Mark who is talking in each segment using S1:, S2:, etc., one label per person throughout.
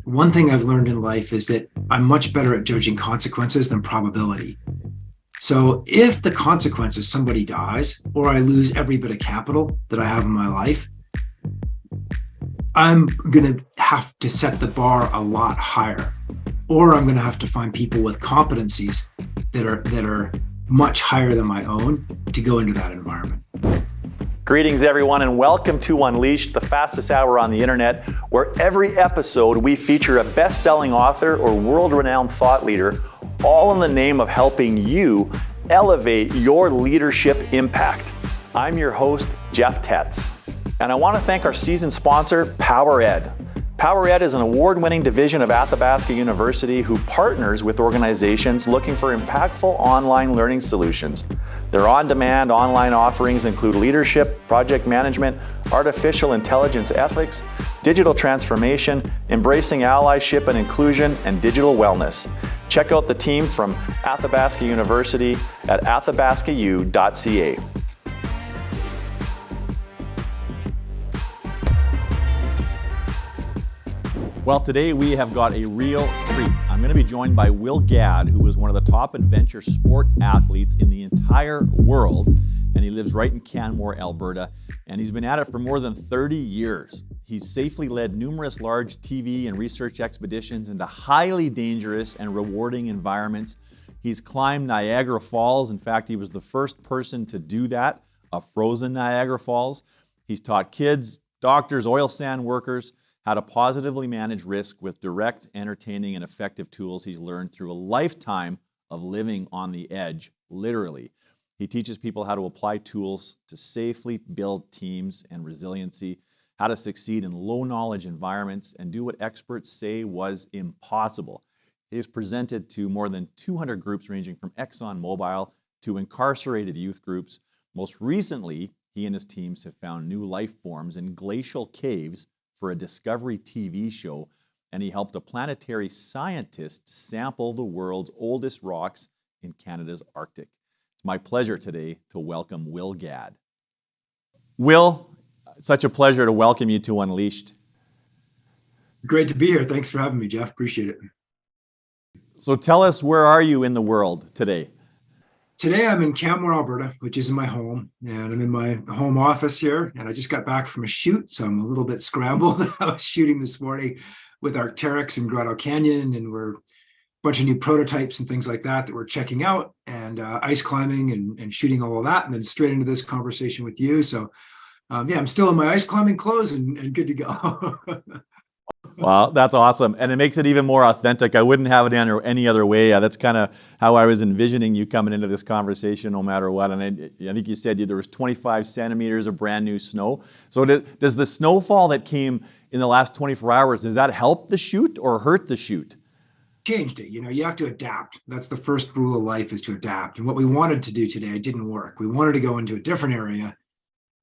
S1: one thing I've learned in life is that I'm much better at judging consequences than probability. So if the consequence is somebody dies or I lose every bit of capital that I have in my life, I'm going to have to set the bar a lot higher, or I'm going to have to find people with competencies that are much higher than my own to go into that environment.
S2: Greetings everyone, and welcome to Unleashed, the fastest hour on the internet, where every episode we feature a best-selling author or world-renowned thought leader, all in the name of helping you elevate your leadership impact. I'm your host, Jeff Tetz, and I want to thank our season sponsor, PowerEd. PowerEd is an award-winning division of Athabasca University who partners with organizations looking for impactful online learning solutions. Their on-demand online offerings include leadership, project management, artificial intelligence ethics, digital transformation, embracing allyship and inclusion, and digital wellness. Check out the team from Athabasca University at athabascau.ca. Well, today we have got a real treat. I'm going to be joined by Will Gadd, who is one of the top adventure sport athletes in the entire world, and he lives right in Canmore, Alberta, and he's been at it for more than 30 years. He's safely led numerous large TV and research expeditions into highly dangerous and rewarding environments. He's climbed Niagara Falls. In fact, he was the first person to do that, a frozen Niagara Falls. He's taught kids, doctors, oil sand workers, how to positively manage risk with direct, entertaining, and effective tools he's learned through a lifetime of living on the edge, literally. He teaches people how to apply tools to safely build teams and resiliency, how to succeed in low-knowledge environments, and do what experts say was impossible. He's presented to more than 200 groups ranging from ExxonMobil to incarcerated youth groups. Most recently, he and his teams have found new life forms in glacial caves for a Discovery TV show, and he helped a planetary scientist sample the world's oldest rocks in Canada's Arctic. It's my pleasure today to welcome Will Gadd. Will, it's such a pleasure to welcome you to Unleashed.
S1: Great to be here. Thanks for having me, Jeff. Appreciate it.
S2: So tell us, where are you in the world today?
S1: Today I'm in Canmore, Alberta, which is my home, and I'm in my home office here, and I just got back from a shoot, so I'm a little bit scrambled. I was shooting this morning with Arc'teryx and Grotto Canyon, and we're a bunch of new prototypes and things like that we're checking out, and ice climbing and shooting all of that, and then straight into this conversation with you. So yeah, I'm still in my ice climbing clothes and good to go.
S2: Wow, that's awesome. And it makes it even more authentic. I wouldn't have it any other way. That's kind of how I was envisioning you coming into this conversation no matter what. And I think you said there was 25 centimeters of brand new snow. So does the snowfall that came in the last 24 hours, does that help the shoot or hurt the shoot?
S1: Changed it. You have to adapt. That's the first rule of life, is to adapt. And what we wanted to do today didn't work. We wanted to go into a different area,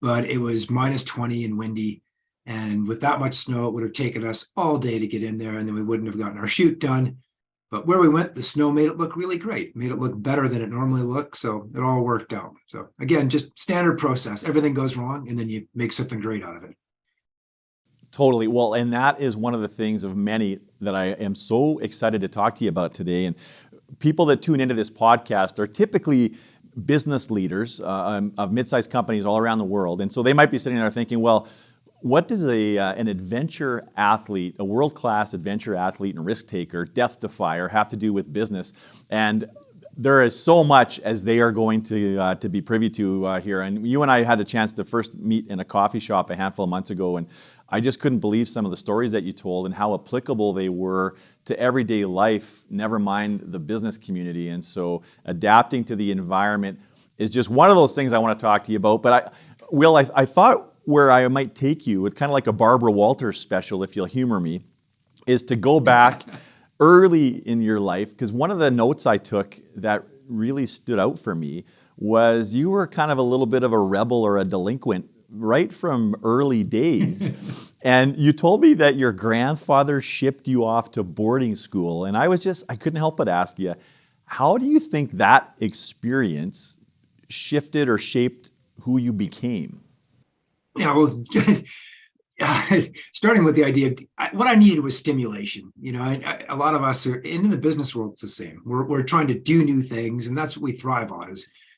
S1: but it was minus 20 and windy. And with that much snow, it would have taken us all day to get in there, and then we wouldn't have gotten our shoot done. But where we went, the snow made it look really great, made it look better than it normally looks. So it all worked out. So again, just standard process. Everything goes wrong, and then you make something great out of it.
S2: Totally. Well, and that is one of the things of many that I am so excited to talk to you about today. And people that tune into this podcast are typically business leaders of mid-sized companies all around the world. And so they might be sitting there thinking, well, what does an adventure athlete, a world-class adventure athlete and risk taker, death defier, have to do with business? And there is so much as they are going to be privy to here. And you and I had a chance to first meet in a coffee shop a handful of months ago, and I just couldn't believe some of the stories that you told and how applicable they were to everyday life, never mind the business community. And so adapting to the environment is just one of those things I want to talk to you about. But I thought where I might take you, with kind of like a Barbara Walters special, if you'll humor me, is to go back early in your life, because one of the notes I took that really stood out for me was you were kind of a little bit of a rebel or a delinquent right from early days. And you told me that your grandfather shipped you off to boarding school, and I couldn't help but ask you, how do you think that experience shifted or shaped who you became?
S1: Well, starting with the idea of what I needed was stimulation. A lot of us are in the business world. It's the same. We're trying to do new things, and that's what we thrive on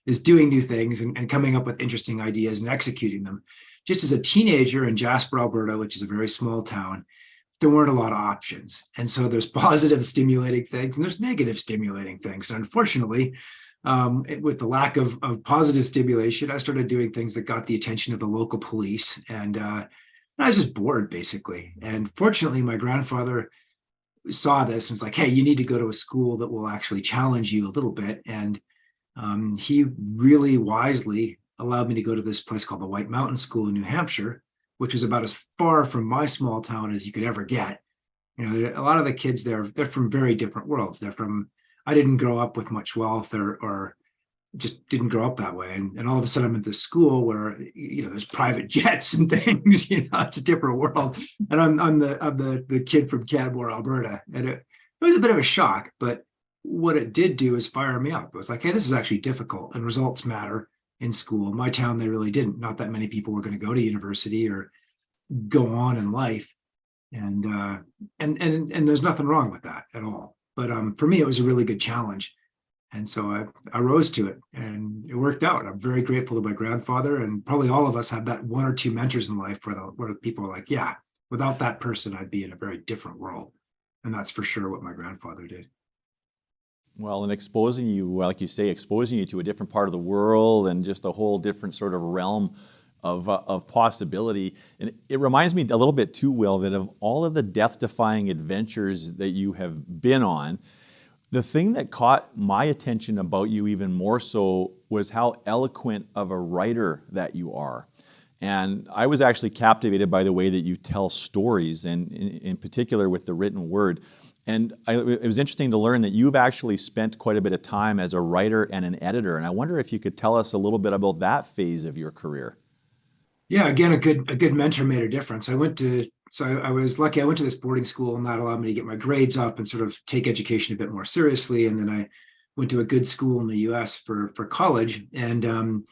S1: is doing new things and coming up with interesting ideas and executing them. Just as a teenager in Jasper, Alberta, which is a very small town, there weren't a lot of options. And so there's positive stimulating things and there's negative stimulating things. And unfortunately, with the lack of positive stimulation, I started doing things that got the attention of the local police. And I was just bored, basically. And fortunately, my grandfather saw this and was like, hey, you need to go to a school that will actually challenge you a little bit. And he really wisely allowed me to go to this place called the White Mountain School in New Hampshire, which was about as far from my small town as you could ever get. A lot of the kids there, they're from very different worlds. I didn't grow up with much wealth or just didn't grow up that way. And all of a sudden I'm at this school where, there's private jets and things, it's a different world. And I'm the kid from Canmore, Alberta. And it was a bit of a shock, but what it did do is fire me up. It was like, hey, this is actually difficult and results matter in school. In my town, they really didn't. Not that many people were going to go to university or go on in life. And there's nothing wrong with that at all. But for me, it was a really good challenge. And so I rose to it and it worked out. I'm very grateful to my grandfather, and probably all of us have that one or two mentors in life where people are like, yeah, without that person, I'd be in a very different world. And that's for sure what my grandfather did.
S2: Well, and exposing you, like you say, exposing you to a different part of the world and just a whole different sort of realm of possibility. And it reminds me a little bit too, Will, that of all of the death-defying adventures that you have been on, the thing that caught my attention about you even more so was how eloquent of a writer that you are. And I was actually captivated by the way that you tell stories, and in particular with the written word. And it was interesting to learn that you've actually spent quite a bit of time as a writer and an editor. And I wonder if you could tell us a little bit about that phase of your career.
S1: Yeah, again, a good mentor made a difference. I was lucky. I went to this boarding school, and that allowed me to get my grades up and sort of take education a bit more seriously. And then I went to a good school in the US for college. And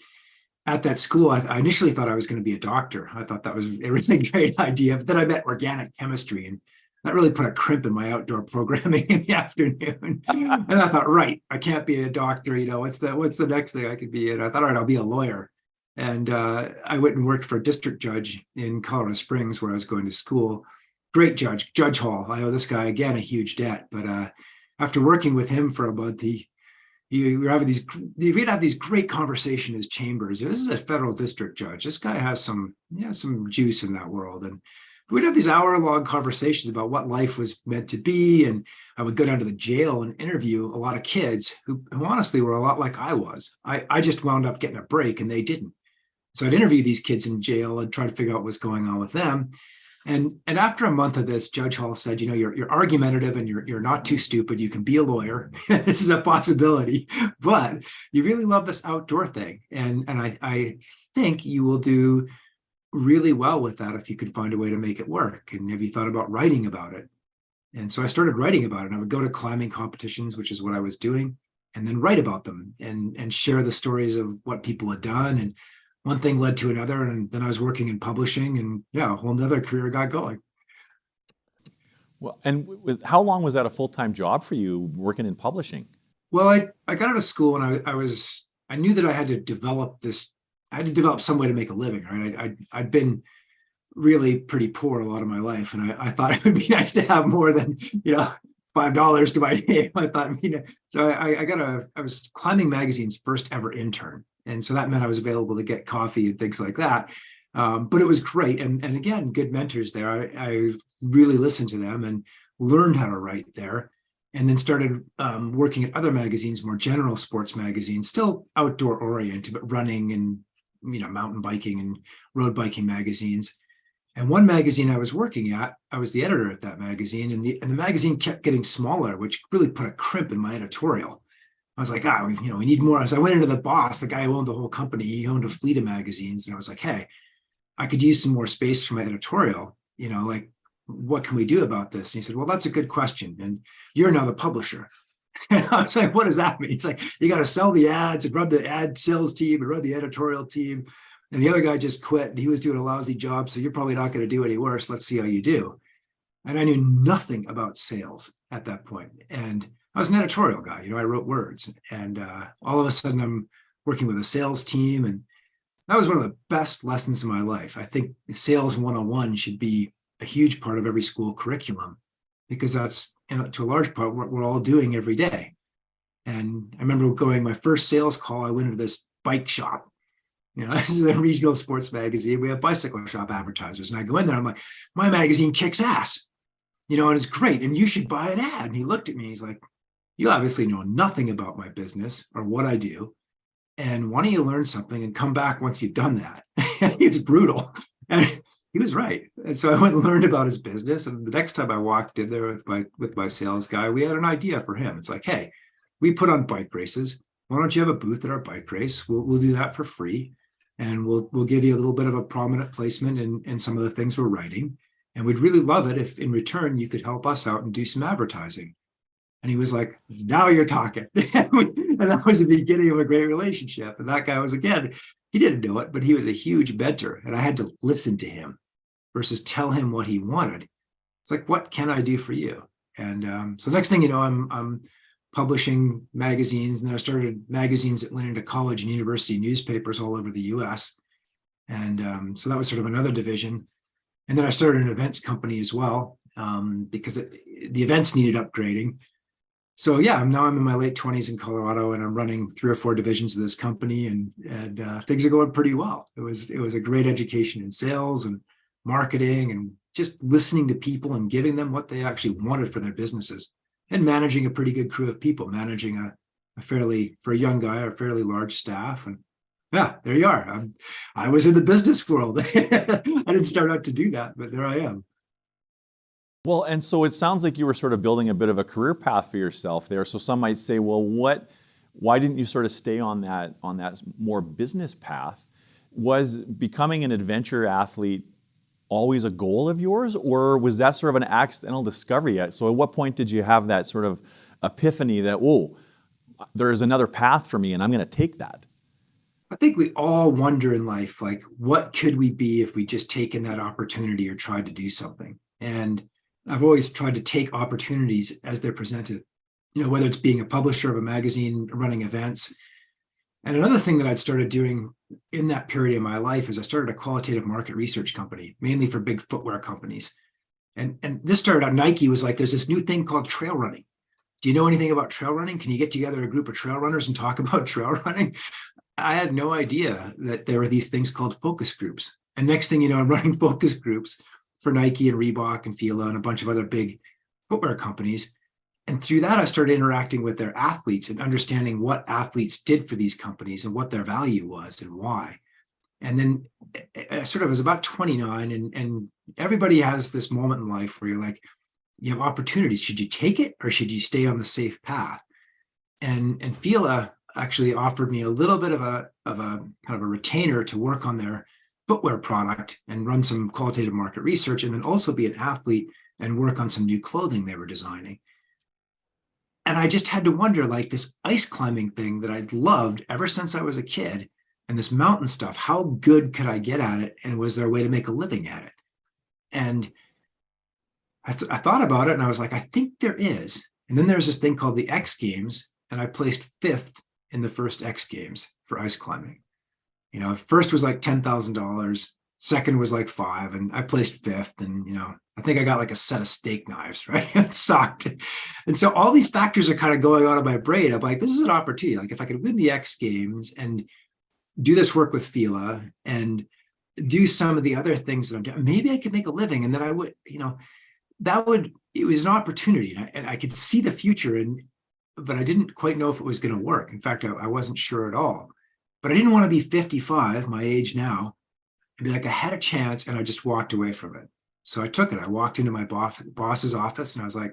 S1: at that school, I initially thought I was going to be a doctor. I thought that was a really great idea. But then I met organic chemistry, and that really put a crimp in my outdoor programming in the afternoon. And I thought, right, I can't be a doctor. What's the next thing I could be? And I thought, all right, I'll be a lawyer. And I went and worked for a district judge in Colorado Springs, where I was going to school. Great judge, Judge Hall. I owe this guy, again, a huge debt. But after working with him for a month, we'd have these great conversations in his chambers. This is a federal district judge. This guy has some juice in that world. And we'd have these hour-long conversations about what life was meant to be. And I would go down to the jail and interview a lot of kids who honestly were a lot like I was. I just wound up getting a break and they didn't. So I'd interview these kids in jail and try to figure out what was going on with them. And after a month of this, Judge Hall said, you're argumentative and you're not too stupid. You can be a lawyer. This is a possibility, but you really love this outdoor thing. And I think you will do really well with that if you could find a way to make it work. And have you thought about writing about it? And so I started writing about it. I would go to climbing competitions, which is what I was doing, and then write about them and share the stories of what people had done. And one thing led to another. And then I was working in publishing, and a whole nother career got going.
S2: Well, and how long was that a full-time job for you, working in publishing?
S1: Well, I got out of school and I knew that I had to develop some way to make a living, right? I'd been really pretty poor a lot of my life. And I thought it would be nice to have more than, $5 to my name. I thought, so I was Climbing Magazine's first ever intern. And so that meant I was available to get coffee and things like that. But it was great. And again, good mentors there. I really listened to them and learned how to write there. And then started working at other magazines, more general sports magazines, still outdoor oriented, but running and mountain biking and road biking magazines. And one magazine I was working at, I was the editor at that magazine, and the magazine kept getting smaller, which really put a crimp in my editorial. I was like, we need more. So I went into the boss, the guy who owned the whole company. He owned a fleet of magazines, and I was like, hey, I could use some more space for my editorial. What can we do about this? And he said, well, that's a good question, and you're now the publisher. And I was like, what does that mean? It's like, you got to sell the ads and run the ad sales team and run the editorial team. And the other guy just quit and he was doing a lousy job. So you're probably not going to do any worse. Let's see how you do. And I knew nothing about sales at that point. And I was an editorial guy, I wrote words. And all of a sudden I'm working with a sales team. And that was one of the best lessons in my life. I think sales 101 should be a huge part of every school curriculum, because that's, to a large part, what we're all doing every day. And I remember going, my first sales call, I went into this bike shop. This is a regional sports magazine. We have bicycle shop advertisers. And I go in there, I'm like, my magazine kicks ass, and it's great. And you should buy an ad. And he looked at me, he's like, you obviously know nothing about my business or what I do. And why don't you learn something and come back once you've done that? And he was brutal. And he was right. And so I went and learned about his business. And the next time I walked in there with my sales guy, we had an idea for him. It's like, hey, we put on bike races. Why don't you have a booth at our bike race? We'll do that for free. And we'll give you a little bit of a prominent placement in some of the things we're writing. And we'd really love it if in return you could help us out and do some advertising. And he was like, now you're talking. And that was the beginning of a great relationship. And that guy was, again, he didn't know it, but he was a huge mentor. And I had to listen to him versus tell him what he wanted. It's like, what can I do for you? And so next thing you know, I'm publishing magazines. And then I started magazines that went into college and university newspapers all over the US. And so that was sort of another division. And then I started an events company as well, because the events needed upgrading. So yeah, I'm in my late 20s in Colorado, and I'm running 3 or 4 divisions of this company, and things are going pretty well. It was a great education in sales and marketing, and just listening to people and giving them what they actually wanted for their businesses, and managing a pretty good crew of people, managing for a young guy, a fairly large staff. And yeah, there you are. I was in the business world. I didn't start out to do that, but there I am.
S2: Well, and so it sounds like you were sort of building a bit of a career path for yourself there. So some might say, well, why didn't you sort of stay on that more business path? Was becoming an adventure athlete always a goal of yours, or was that sort of an accidental discovery? So at what point did you have that sort of epiphany that, whoa, there is another path for me and I'm going to take that?
S1: I think we all wonder in life, like, what could we be if we just taken that opportunity or tried to do something? And I've always tried to take opportunities as they're presented, whether it's being a publisher of a magazine, running events. And another thing that I'd started doing in that period of my life is I started a qualitative market research company, mainly for big footwear companies. And this started out, Nike was like, there's this new thing called trail running. Do you know anything about trail running? Can you get together a group of trail runners and talk about trail running? I had no idea that there were these things called focus groups. And next thing you know, I'm running focus groups for Nike and Reebok and Fila and a bunch of other big footwear companies. And through that, I started interacting with their athletes and understanding what athletes did for these companies and what their value was and why. And then I sort of was about 29, and everybody has this moment in life where you're like, you have opportunities. Should you take it or should you stay on the safe path? And Fila actually offered me a little bit of a kind of a retainer to work on their footwear product and run some qualitative market research, and then also be an athlete and work on some new clothing they were designing. And I just had to wonder, like, this ice climbing thing that I'd loved ever since I was a kid, and this mountain stuff, how good could I get at it? And was there a way to make a living at it? And I thought about it, and I was like, I think there is. And then there's this thing called the X Games, and I placed 5th in the first X Games for ice climbing. First was like $10,000, second was like 5, and I placed 5th. And, I think I got like a set of steak knives, right? It sucked. And so all these factors are kind of going on in my brain. I'm like, this is an opportunity. Like, if I could win the X Games and do this work with Fila and do some of the other things that I'm doing, maybe I could make a living. And then I would, it was an opportunity. And I could see the future, but I didn't quite know if it was going to work. In fact, I wasn't sure at all. But I didn't want to be 55, my age now, and be like, I had a chance, and I just walked away from it. So I took it. I walked into my boss's office, and I was like,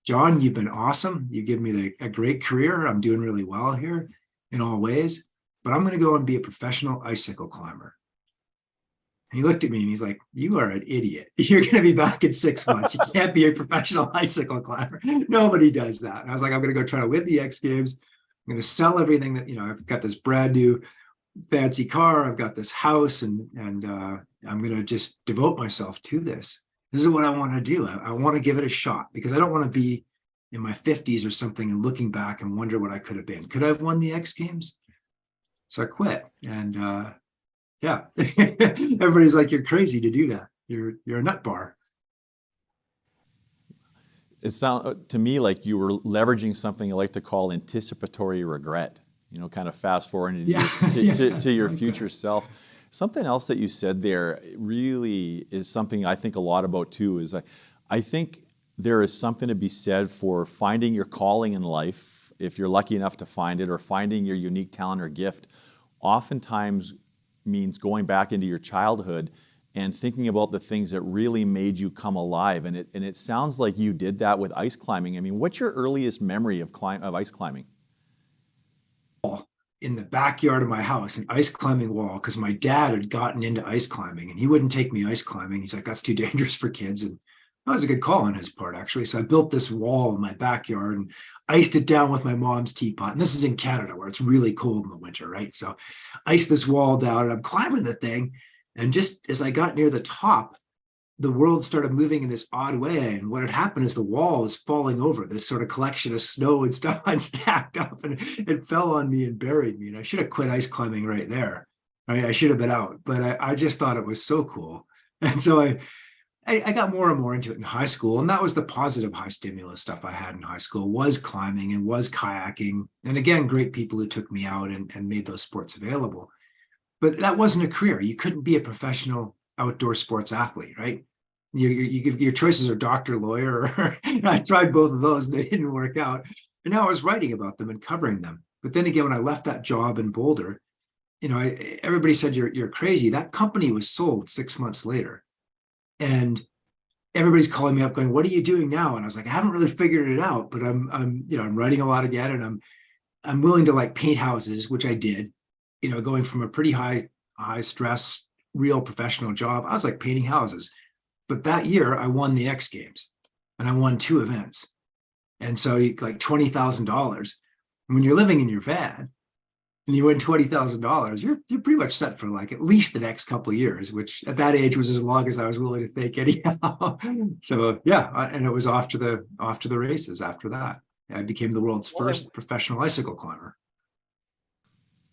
S1: John, you've been awesome. You give me a great career. I'm doing really well here in all ways, but I'm going to go and be a professional icicle climber. And he looked at me and he's like, you are an idiot. You're going to be back in 6 months. You can't be a professional icicle climber. Nobody does that. And I was like, I'm going to go try to win the X Games. I'm going to sell everything that, I've got this brand new fancy car. I've got this house, and I'm going to just devote myself to this. This is what I want to do. I want to give it a shot because I don't want to be in my 50s or something and looking back and wonder what I could have been. Could I have won the X Games? So I quit. And yeah, everybody's like, you're crazy to do that. You're a nut bar.
S2: It sounds to me like you were leveraging something I like to call anticipatory regret, you know, kind of fast forwarding to your future self. Something else that you said there really is something I think a lot about too, is I think there is something to be said for finding your calling in life, if you're lucky enough to find it, or finding your unique talent or gift. Oftentimes means going back into your childhood and thinking about the things that really made you come alive. And it sounds like you did that with ice climbing. I mean, what's your earliest memory of ice climbing?
S1: In the backyard of my house, an ice climbing wall, because my dad had gotten into ice climbing and he wouldn't take me ice climbing. He's like, that's too dangerous for kids. And that was a good call on his part, actually. So I built this wall in my backyard and iced it down with my mom's teapot. And this is in Canada where it's really cold in the winter, right? So iced this wall down and I'm climbing the thing. And just as I got near the top, the world started moving in this odd way. And what had happened is the wall was falling over, this sort of collection of snow and stuff had stacked up, and it fell on me and buried me. And I should have quit ice climbing right there. I should have been out, but I just thought it was so cool. And so I got more and more into it in high school. And that was the positive high stimulus stuff I had in high school, was climbing and was kayaking. And again, great people who took me out and made those sports available. But that wasn't a career. You couldn't be a professional outdoor sports athlete, right? You give your choices are doctor, lawyer, or I tried both of those, they didn't work out. And now I was writing about them and covering them. But then again, when I left that job in Boulder, you know, everybody said you're crazy. That company was sold 6 months later. And everybody's calling me up going, what are you doing now? And I was like, I haven't really figured it out, but I'm writing a lot again, and I'm willing to like paint houses, which I did, you know, going from a pretty high stress, real professional job. I was like painting houses. But that year I won the X Games and I won 2 events. And so like $20,000, when you're living in your van and you win $20,000, you're pretty much set for like at least the next couple of years, which at that age was as long as I was willing to think anyhow. So yeah, and it was off to the races after that. I became the world's first professional icicle climber.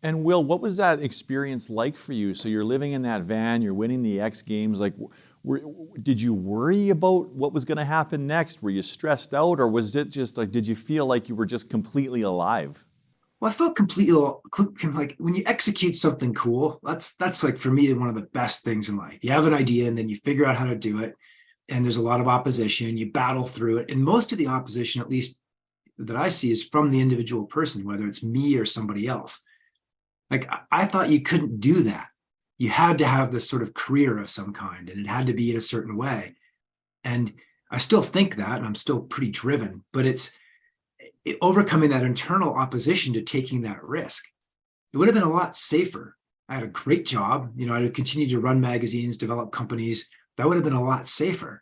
S2: And Will, what was that experience like for you? So you're living in that van, you're winning the X Games. Like, did you worry about what was going to happen next? Were you stressed out, or was it just like, did you feel like you were just completely alive?
S1: Well, I felt completely like when you execute something cool, that's like for me one of the best things in life. You have an idea and then you figure out how to do it, and there's a lot of opposition. You battle through it, and most of the opposition, at least that I see, is from the individual person, whether it's me or somebody else. Like I thought you couldn't do that. You had to have this sort of career of some kind, and it had to be in a certain way. And I still think that, and I'm still pretty driven, but it's overcoming that internal opposition to taking that risk. It would have been a lot safer. I had a great job. You know, I'd have continued to run magazines, develop companies. That would have been a lot safer.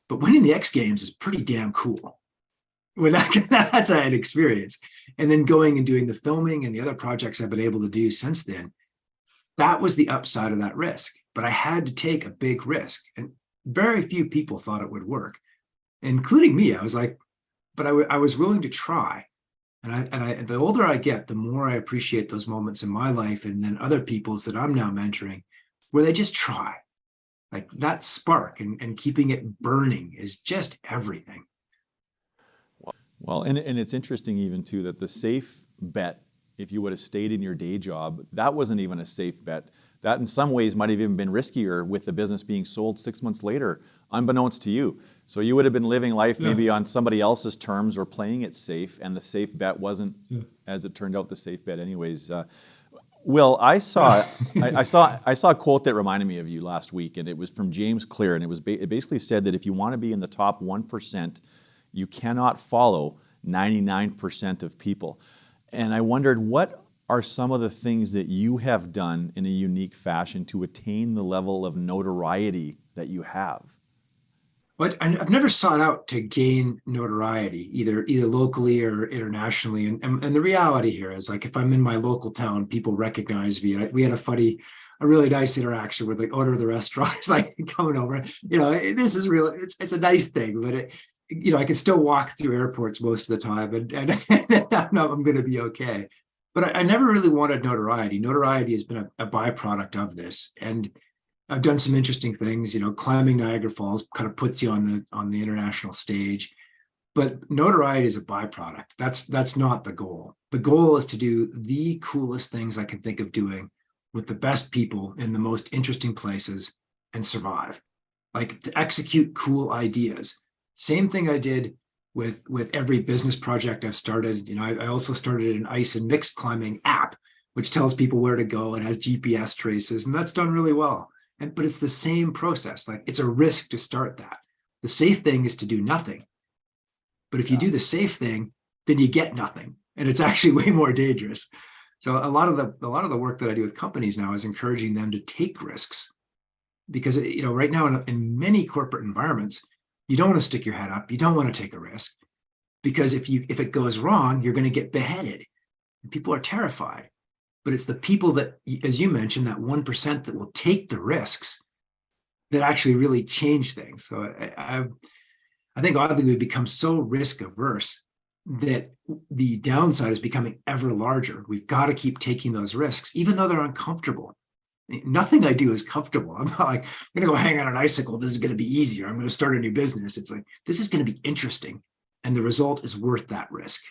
S1: But winning the X Games is pretty damn cool. When that's an experience. And then going and doing the filming and the other projects I've been able to do since then, that was the upside of that risk. But I had to take a big risk, and very few people thought it would work, including me. I was like, but I was willing to try. And the older I get, the more I appreciate those moments in my life, and then other people's that I'm now mentoring, where they just try. Like that spark and keeping it burning is just everything.
S2: Well, and it's interesting even too that the safe bet, if you would have stayed in your day job, that wasn't even a safe bet. That in some ways might have even been riskier with the business being sold 6 months later, unbeknownst to you. So you would have been living life maybe on somebody else's terms or playing it safe, and the safe bet wasn't, as it turned out, the safe bet anyways. Will, I saw a quote that reminded me of you last week, and it was from James Clear, and it basically said that if you want to be in the top 1%, you cannot follow 99% of people. And I wondered, what are some of the things that you have done in a unique fashion to attain the level of notoriety that you have?
S1: But I've never sought out to gain notoriety, either locally or internationally. And the reality here is, like, if I'm in my local town, people recognize me. And we had a really nice interaction with the owner of the restaurant. It's like coming over. This is real. It's a nice thing, but I can still walk through airports most of the time, and I'm going to be okay. But I never really wanted notoriety. Notoriety has been a byproduct of this, and I've done some interesting things. Climbing Niagara Falls kind of puts you on the international stage, but notoriety is a byproduct. That's not the goal. The goal is to do the coolest things I can think of doing with the best people in the most interesting places and survive. Like, to execute cool ideas. Same thing I did with every business project I've started. I also started an ice and mixed climbing app, which tells people where to go and has GPS traces, and that's done really well. But it's the same process. Like, it's a risk to start that. The safe thing is to do nothing. But if you do the safe thing, then you get nothing. And it's actually way more dangerous. So a lot of the work that I do with companies now is encouraging them to take risks. Because right now in many corporate environments, you don't want to stick your head up. You don't want to take a risk. Because if it goes wrong, you're going to get beheaded. And people are terrified. But it's the people that, as you mentioned, that 1% that will take the risks that actually really change things. So I think oddly we've become so risk averse that the downside is becoming ever larger. We've got to keep taking those risks, even though they're uncomfortable. Nothing I do is comfortable. I'm not like, I'm going to go hang on an icicle. This is going to be easier. I'm going to start a new business. It's like, this is going to be interesting. And the result is worth that risk.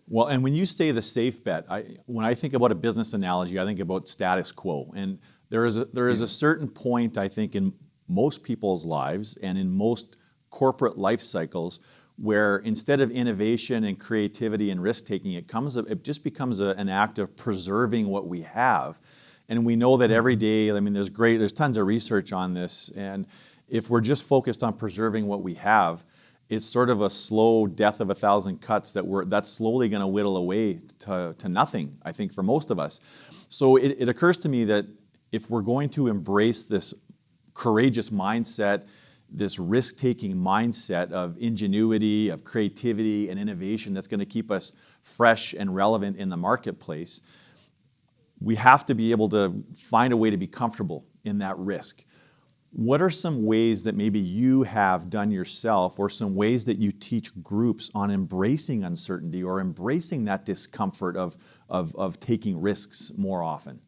S2: Well, and when you say the safe bet, when I think about a business analogy, I think about status quo. And there is a certain point, I think, in most people's lives and in most corporate life cycles where instead of innovation and creativity and risk-taking, it just becomes an act of preserving what we have. And we know that every day, there's tons of research on this. And if we're just focused on preserving what we have, it's sort of a slow death of 1,000 cuts that's slowly going to whittle away to nothing, I think, for most of us. So it occurs to me that if we're going to embrace this courageous mindset, this risk-taking mindset of ingenuity, of creativity and innovation that's going to keep us fresh and relevant in the marketplace, we have to be able to find a way to be comfortable in that risk. What are some ways that maybe you have done yourself, or some ways that you teach groups on embracing uncertainty or embracing that discomfort of taking risks more often?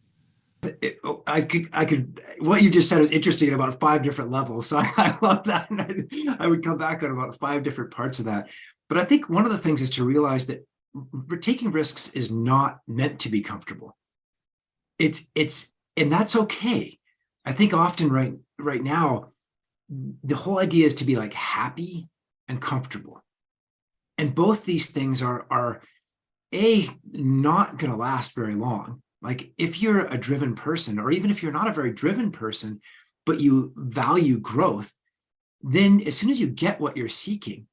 S1: I could. What you just said is interesting at about 5 different levels. So I love that. And I would come back on about 5 different parts of that. But I think one of the things is to realize that taking risks is not meant to be comfortable. And that's okay. I think often right now, the whole idea is to be like happy and comfortable. And both these things are not going to last very long. Like, if you're a driven person, or even if you're not a very driven person, but you value growth, then as soon as you get what you're seeking,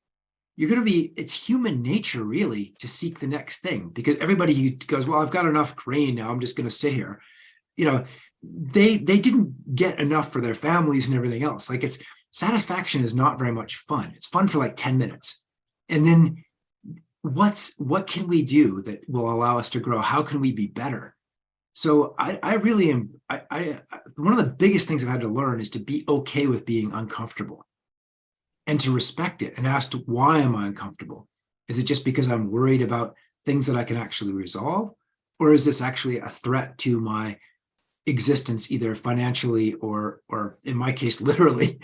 S1: it's human nature really to seek the next thing, because everybody who goes, well, I've got enough grain now, I'm just going to sit here. They didn't get enough for their families and everything else. Like, satisfaction is not very much fun. It's fun for like 10 minutes. And then what can we do that will allow us to grow? How can we be better? So I really am. One of the biggest things I've had to learn is to be okay with being uncomfortable, and to respect it and ask, why am I uncomfortable? Is it just because I'm worried about things that I can actually resolve? Or is this actually a threat to my existence, either financially or in my case, literally?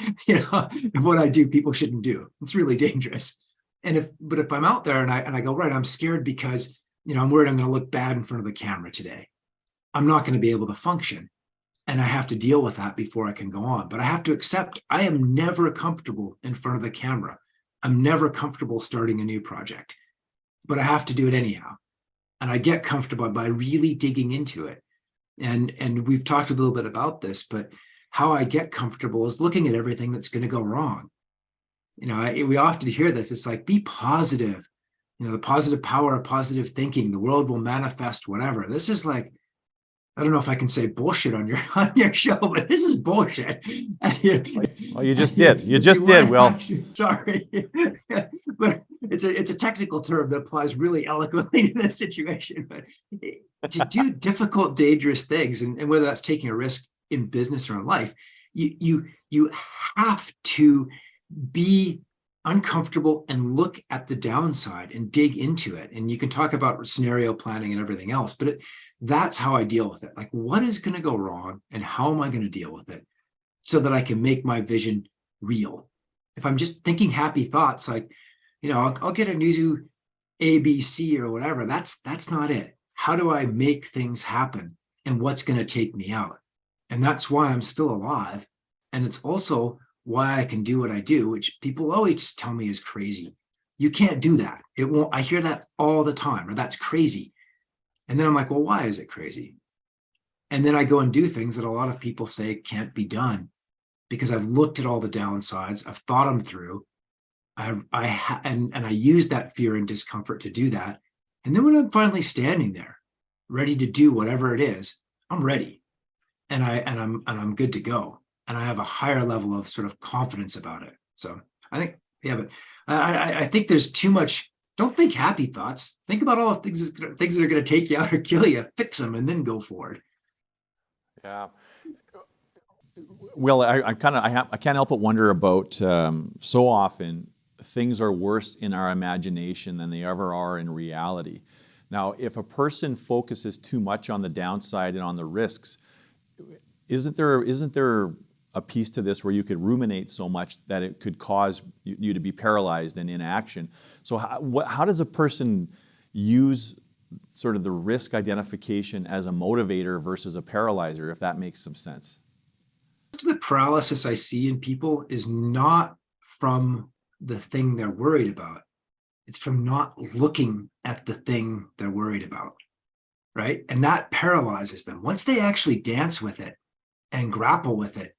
S1: What I do, people shouldn't do. It's really dangerous. But if I'm out there and I go, right, I'm scared because, I'm worried I'm going to look bad in front of the camera today, I'm not going to be able to function. And I have to deal with that before I can go on. But I have to accept I am never comfortable in front of the camera. I'm never comfortable starting a new project, but I have to do it anyhow. And I get comfortable by really digging into it. And we've talked a little bit about this, but how I get comfortable is looking at everything that's going to go wrong. We often hear this. It's like, be positive. The positive power of positive thinking. The world will manifest whatever. This is like, I don't know if I can say bullshit on your on your show, but this is bullshit.
S2: Well, you just did. You just did, Will.
S1: Sorry, but it's a technical term that applies really eloquently to this situation. But to do difficult, dangerous things, and whether that's taking a risk in business or in life, you have to be uncomfortable and look at the downside and dig into it. And you can talk about scenario planning and everything else, but that's how I deal with it. Like, what is going to go wrong and how am I going to deal with it so that I can make my vision real? If I'm just thinking happy thoughts, like, I'll get a new ABC or whatever, that's not it. How do I make things happen and what's going to take me out? And that's why I'm still alive. And it's also why I can do what I do, which people always tell me is crazy. You can't do that. It won't. I hear that all the time, or that's crazy. And then I'm like, well, why is it crazy? And then I go and do things that a lot of people say can't be done because I've looked at all the downsides, I've thought them through, and I use that fear and discomfort to do that. And then when I'm finally standing there, ready to do whatever it is, I'm ready, and I'm good to go. And I have a higher level of sort of confidence about it. So I think, yeah, but I think there's too much. Don't think happy thoughts. Think about all the things that are going to take you out or kill you. Fix them and then go forward.
S2: Yeah. Well, I can't help but wonder about so often things are worse in our imagination than they ever are in reality. Now, if a person focuses too much on the downside and on the risks, isn't there a piece to this where you could ruminate so much that it could cause you to be paralyzed and inaction? So how does a person use sort of the risk identification as a motivator versus a paralyzer, if that makes some sense?
S1: Most of the paralysis I see in people is not from the thing they're worried about. It's from not looking at the thing they're worried about, right? And that paralyzes them. Once they actually dance with it and grapple with it,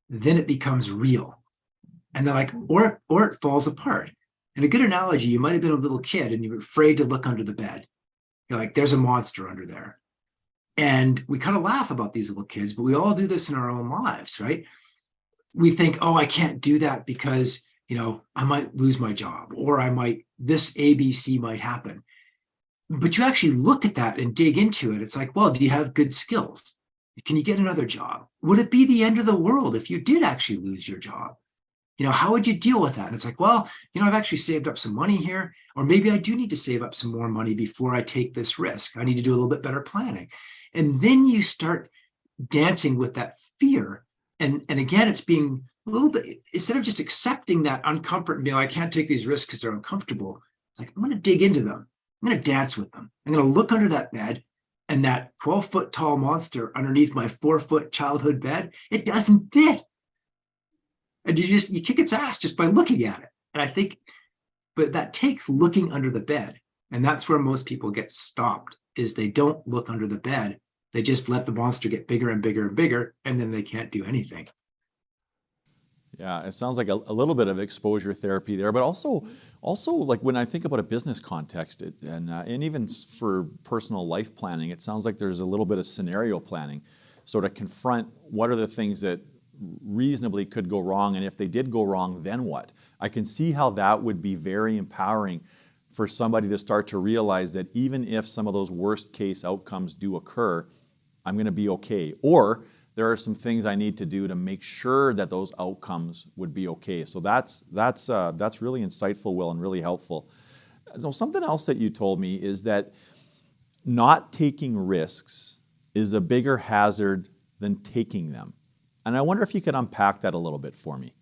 S1: then it becomes real. And they're like, or it falls apart. And a good analogy, you might have been a little kid and you were afraid to look under the bed. You're like, there's a monster under there. And we kind of laugh about these little kids, but we all do this in our own lives, right? We think, oh, I can't do that because, I might lose my job, or this ABC might happen. But you actually look at that and dig into it. It's like, well, do you have good skills? Can you get another job? Would it be the end of the world if you did actually lose your job? How would you deal with that? And it's like, well, I've actually saved up some money here, or maybe I do need to save up some more money before I take this risk. I need to do a little bit better planning. And then you start dancing with that fear. And again, it's being a little bit, instead of just accepting that uncomfort and being like, I can't take these risks because they're uncomfortable. It's like, I'm going to dig into them. I'm going to dance with them. I'm going to look under that bed. And that 12-foot tall monster underneath my 4-foot childhood bed, it doesn't fit. And you kick its ass just by looking at it. And I think, but that takes looking under the bed. And that's where most people get stopped, is they don't look under the bed. They just let the monster get bigger and bigger and bigger, and then they can't do anything.
S2: Yeah, it sounds like a little bit of exposure therapy there, but also like when I think about a business context, and even for personal life planning, it sounds like there's a little bit of scenario planning, so to confront what are the things that reasonably could go wrong, and if they did go wrong, then what? I can see how that would be very empowering for somebody to start to realize that even if some of those worst case outcomes do occur, I'm going to be okay, or there are some things I need to do to make sure that those outcomes would be okay. So that's really insightful, Will, and really helpful. So something else that you told me is that not taking risks is a bigger hazard than taking them. And I wonder if you could unpack that a little bit for me.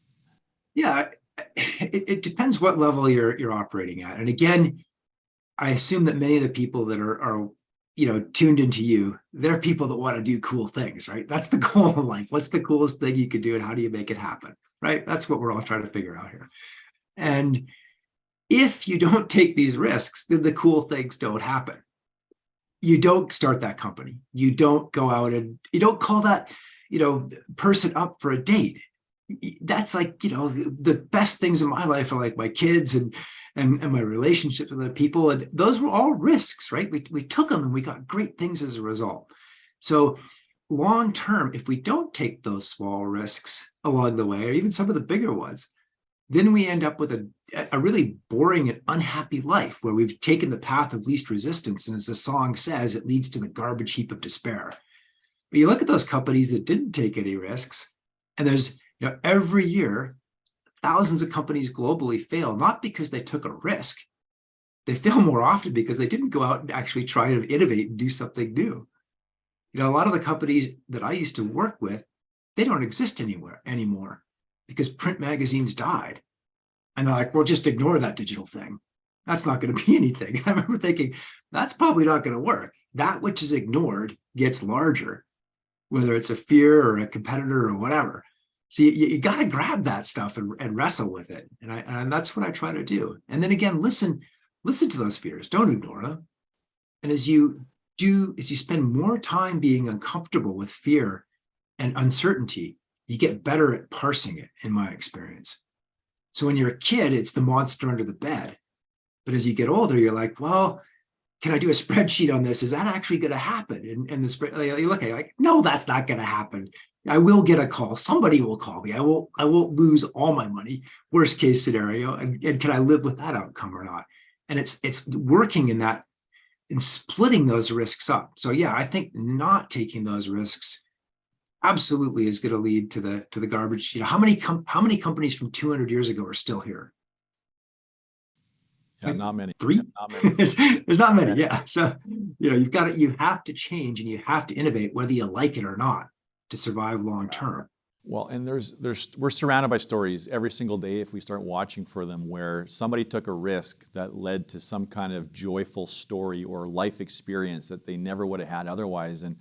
S1: Yeah, it depends what level you're operating at. And again, I assume that many of the people that are tuned into you, they're people that want to do cool things, right? That's the goal of life. What's the coolest thing you could do and how do you make it happen, right? That's what we're all trying to figure out here. And if you don't take these risks, then the cool things don't happen. You don't start that company. You don't go out and you don't call that, person up for a date. That's like, the best things in my life are like my kids and my relationships with other people. And those were all risks, right? We took them and we got great things as a result. So long term, if we don't take those small risks along the way, or even some of the bigger ones, then we end up with a really boring and unhappy life where we've taken the path of least resistance. And as the song says, it leads to the garbage heap of despair. But you look at those companies that didn't take any risks, and there's, every year, thousands of companies globally fail, not because they took a risk. They fail more often because they didn't go out and actually try to innovate and do something new. A lot of the companies that I used to work with, they don't exist anymore because print magazines died. And they're like, well, just ignore that digital thing. That's not going to be anything. I remember thinking, that's probably not going to work. That which is ignored gets larger, whether it's a fear or a competitor or whatever. So you got to grab that stuff and wrestle with it. And that's what I try to do. And then again, listen to those fears. Don't ignore them. And as you spend more time being uncomfortable with fear and uncertainty, you get better at parsing it, in my experience. So when you're a kid, it's the monster under the bed. But as you get older, you're like, well, can I do a spreadsheet on this? Is that actually going to happen? And the spread, you look at it like, no, that's not going to happen. I will get a call. Somebody will call me. I won't lose all my money. Worst case scenario. And can I live with that outcome or not? And it's working in that, in splitting those risks up. So yeah, I think not taking those risks absolutely is going to lead to the garbage. How many companies from 200 years ago are still here?
S2: Yeah, not many.
S1: 3?
S2: Yeah, not many.
S1: There's not many. Yeah. So, you have to change and you have to innovate, whether you like it or not, to survive long term.
S2: Well, and we're surrounded by stories every single day if we start watching for them where somebody took a risk that led to some kind of joyful story or life experience that they never would have had otherwise. And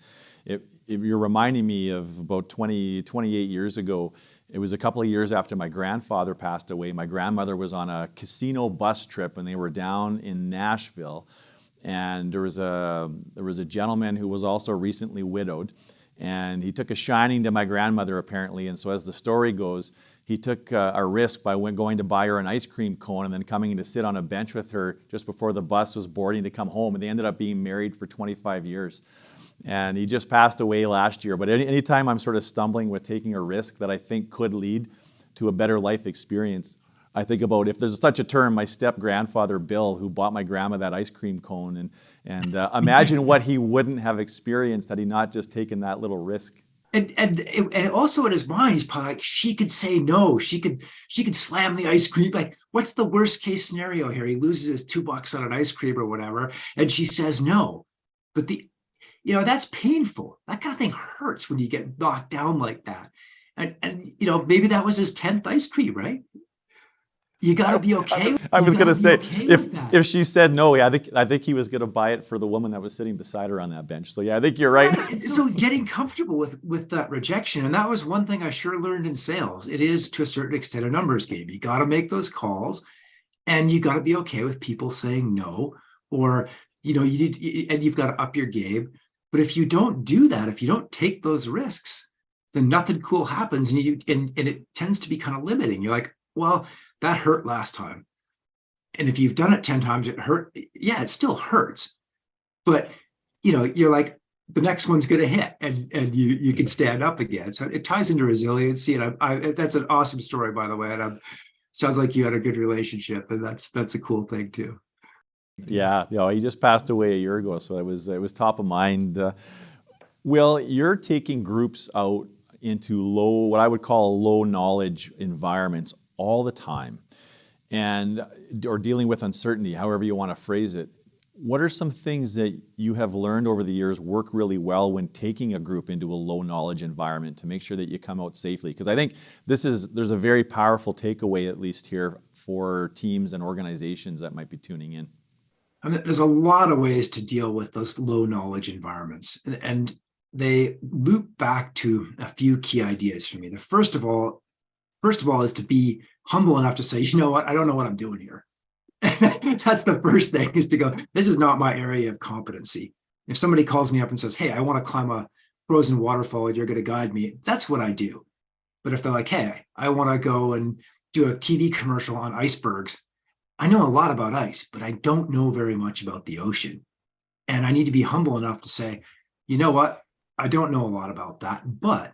S2: if you're reminding me of about 28 years ago, it was a couple of years after my grandfather passed away. My grandmother was on a casino bus trip and they were down in Nashville. And there was a gentleman who was also recently widowed. And he took a shining to my grandmother, apparently. And so as the story goes, he took a risk by going to buy her an ice cream cone and then coming to sit on a bench with her just before the bus was boarding to come home. And they ended up being married for 25 years. And he just passed away last year. But anytime I'm sort of stumbling with taking a risk that I think could lead to a better life experience, I think about, if there's such a term, my step-grandfather Bill, who bought my grandma that ice cream cone, and imagine what he wouldn't have experienced had he not just taken that little risk.
S1: And also in his mind, he's probably like, she could say no, she could slam the ice cream. Like, what's the worst case scenario here? He loses his $2 on an ice cream or whatever, and she says no. But that's painful. That kind of thing hurts when you get knocked down like that. And maybe that was his 10th ice cream, right? You got to be okay.
S2: I was going to say, if she said no, I think he was going to buy it for the woman that was sitting beside her on that bench. So yeah, I think you're right.
S1: So getting comfortable with that rejection, and that was one thing I sure learned in sales. It is to a certain extent a numbers game. You got to make those calls, and you got to be okay with people saying no, or and you've got to up your game. But if you don't do that, if you don't take those risks, then nothing cool happens, and it tends to be kind of limiting. You're like, well, that hurt last time. And if you've done it 10 times, it hurt. Yeah, it still hurts. But, you're like, the next one's going to hit and you can stand up again. So it ties into resiliency. And that's an awesome story, by the way. And sounds like you had a good relationship, and that's a cool thing too.
S2: Yeah, he just passed away a year ago. So it was top of mind. Will, you're taking groups out into what I would call low knowledge environments all the time, or dealing with uncertainty, however you want to phrase it. What are some things that you have learned over the years work really well when taking a group into a low knowledge environment to make sure that you come out safely? Because I think there's a very powerful takeaway, at least here, for teams and organizations that might be tuning in.
S1: I mean, there's a lot of ways to deal with those low knowledge environments, and they loop back to a few key ideas for me. The first of all is to be humble enough to say, you know what, I don't know what I'm doing here. That's the first thing, is to go, this is not my area of competency. If somebody calls me up and says, hey, I want to climb a frozen waterfall and you're going to guide me, that's what I do. But if they're like, hey, I want to go and do a TV commercial on icebergs, I know a lot about ice, but I don't know very much about the ocean. And I need to be humble enough to say, you know what, I don't know a lot about that, but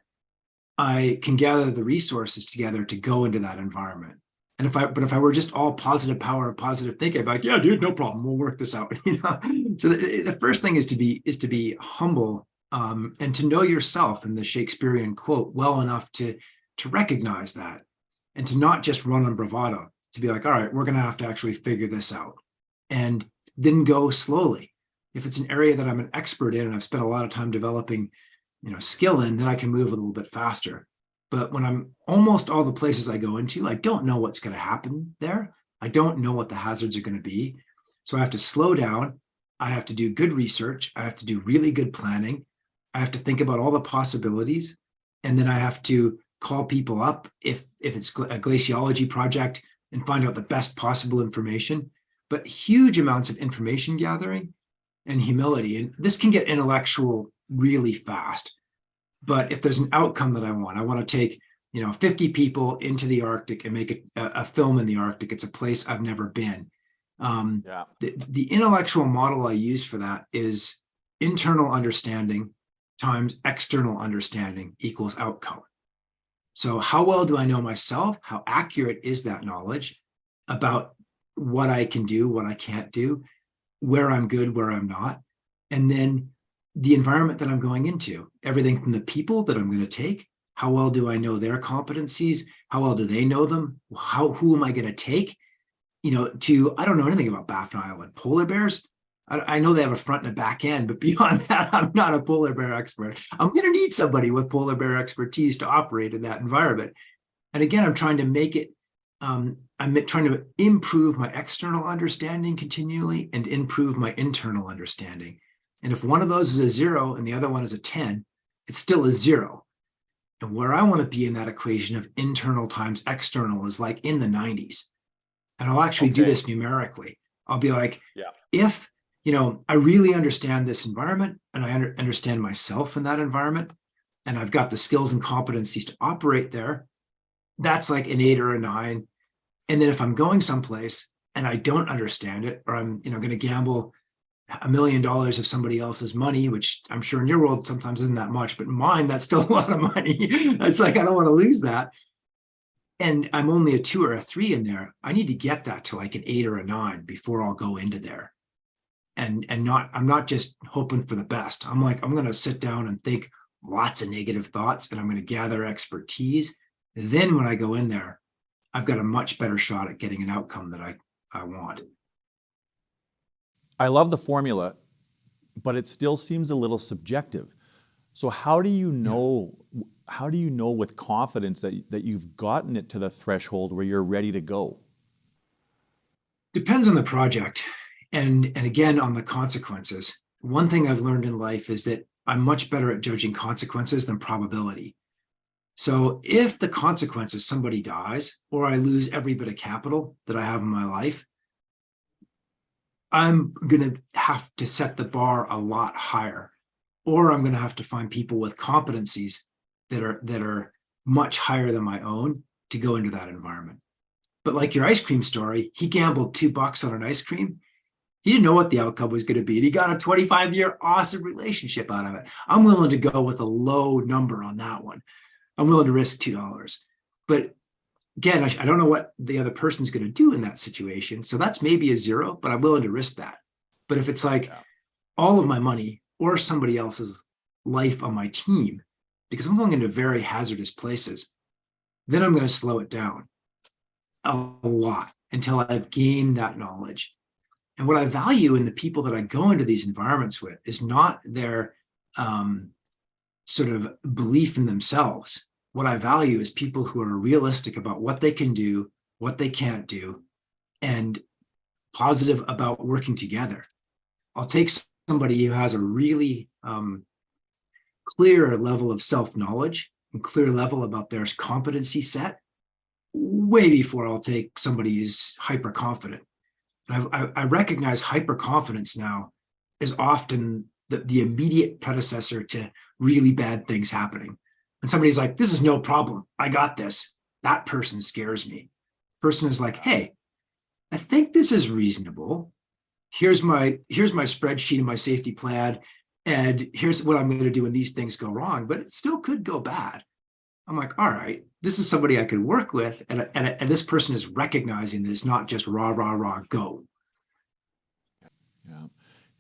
S1: I can gather the resources together to go into that environment. And if I were just all positive power, positive thinking, I'd be like, yeah, dude, no problem. We'll work this out. So the first thing is to be humble, and to know yourself in the Shakespearean quote well enough to recognize that, and to not just run on bravado, to be like, all right, we're going to have to actually figure this out, and then go slowly. If it's an area that I'm an expert in and I've spent a lot of time developing, skill in, then I can move a little bit faster. But when I'm almost all the places I go into, I don't know what's going to happen there. I don't know what the hazards are going to be. So I have to slow down. I have to do good research. I have to do really good planning. I have to think about all the possibilities. And then I have to call people up if it's a glaciology project and find out the best possible information. But huge amounts of information gathering and humility. And this can get intellectual really fast. But if there's an outcome that I want to take, 50 people into the Arctic and make a film in the Arctic. It's a place I've never been. The intellectual model I use for that is internal understanding times external understanding equals outcome. So how well do I know myself? How accurate is that knowledge about what I can do, what I can't do, where I'm good, where I'm not? And then the environment that I'm going into, everything from the people that I'm going to take, how well do I know their competencies? How well do they know them? Who am I going to take? I don't know anything about Baffin Island. Polar bears, I know they have a front and a back end, but beyond that, I'm not a polar bear expert. I'm going to need somebody with polar bear expertise to operate in that environment. And again, I'm trying to make it, I'm trying to improve my external understanding continually and improve my internal understanding. And if one of those is a 0 and the other one is a 10, it's still a 0. And where I want to be in that equation of internal times external is like in the 90s. And I'll actually do this numerically. I'll be like, if, I really understand this environment and I understand myself in that environment, and I've got the skills and competencies to operate there, that's like an 8 or a 9. And then if I'm going someplace and I don't understand it, or I'm, going to gamble $1 million of somebody else's money, which I'm sure in your world sometimes isn't that much, but in mine, that's still a lot of money. It's like, I don't want to lose that. And I'm only a 2 or a 3 in there. I need to get that to like an 8 or a 9 before I'll go into there. And I'm not just hoping for the best. I'm going to sit down and think lots of negative thoughts, and I'm going to gather expertise. Then when I go in there, I've got a much better shot at getting an outcome that I want.
S2: I love the formula, but it still seems a little subjective. So how do you know with confidence that you've gotten it to the threshold where you're ready to go?
S1: Depends on the project, and again on the consequences. One thing I've learned in life is that I'm much better at judging consequences than probability. So if the consequence is somebody dies or I lose every bit of capital that I have in my life, I'm going to have to set the bar a lot higher, or I'm going to have to find people with competencies that are much higher than my own to go into that environment. But like your ice cream story, he gambled $2 on an ice cream. He didn't know what the outcome was going to be. And he got a 25-year awesome relationship out of it. I'm willing to go with a low number on that one. I'm willing to risk $2. But again, I don't know what the other person's going to do in that situation. So that's maybe a 0, but I'm willing to risk that. But if it's like all of my money or somebody else's life on my team, because I'm going into very hazardous places, then I'm going to slow it down a lot until I've gained that knowledge. And what I value in the people that I go into these environments with is not their sort of belief in themselves. What I value is people who are realistic about what they can do, what they can't do, and positive about working together. I'll take somebody who has a really clear level of self-knowledge and clear level about their competency set way before I'll take somebody who's hyper-confident. I recognize hyper-confidence now is often the immediate predecessor to really bad things happening. And somebody's like, this is no problem. I got this. That person scares me. Person is like, hey, I think this is reasonable. Here's my spreadsheet and my safety plan. And here's what I'm going to do when these things go wrong, but it still could go bad. I'm like, all right, this is somebody I could work with. And this person is recognizing that it's not just rah, rah, rah, go.
S2: Yeah.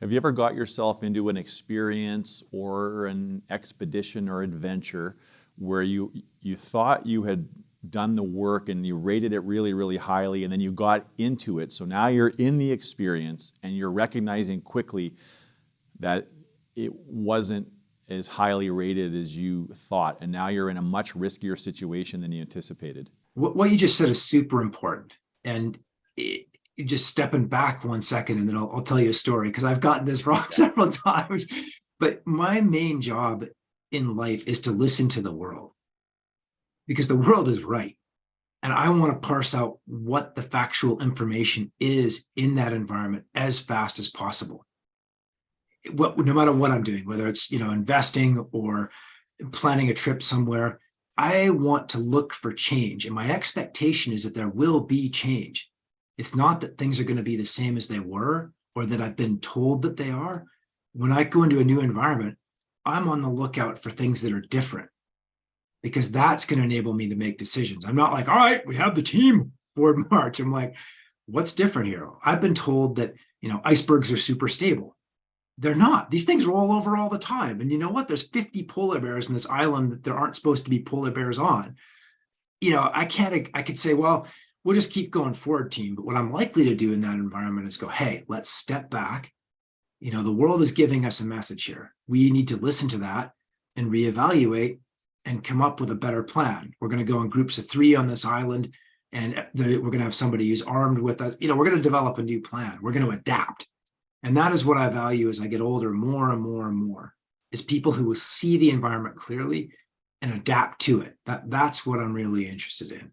S2: Have you ever got yourself into an experience or an expedition or adventure where you thought you had done the work and you rated it really, really highly, and then you got into it? So now you're in the experience and you're recognizing quickly that it wasn't as highly rated as you thought, and now you're in a much riskier situation than you anticipated.
S1: What you just said is super important. And just stepping back 1 second, and then I'll tell you a story, because I've gotten this wrong several times. But my main job in life is to listen to the world, because the world is right. And I want to parse out what the factual information is in that environment as fast as possible. No matter what I'm doing, whether it's investing or planning a trip somewhere, I want to look for change. And my expectation is that there will be change. It's not that things are going to be the same as they were, or that I've been told that they are. When I go into a new environment, I'm on the lookout for things that are different, because that's going to enable me to make decisions. I'm not like, all right, we have the team for March. I'm like, what's different here? I've been told that, icebergs are super stable. They're not. These things roll over all the time. And you know what? There's 50 polar bears in this island that there aren't supposed to be polar bears on. I could say, well, we'll just keep going forward, team. But what I'm likely to do in that environment is go, hey, let's step back. The world is giving us a message here. We need to listen to that and reevaluate and come up with a better plan. We're going to go in groups of 3 on this island, and we're going to have somebody who's armed with us. We're going to develop a new plan. We're going to adapt. And that is what I value as I get older more and more and more, is people who will see the environment clearly and adapt to it. That's what I'm really interested in.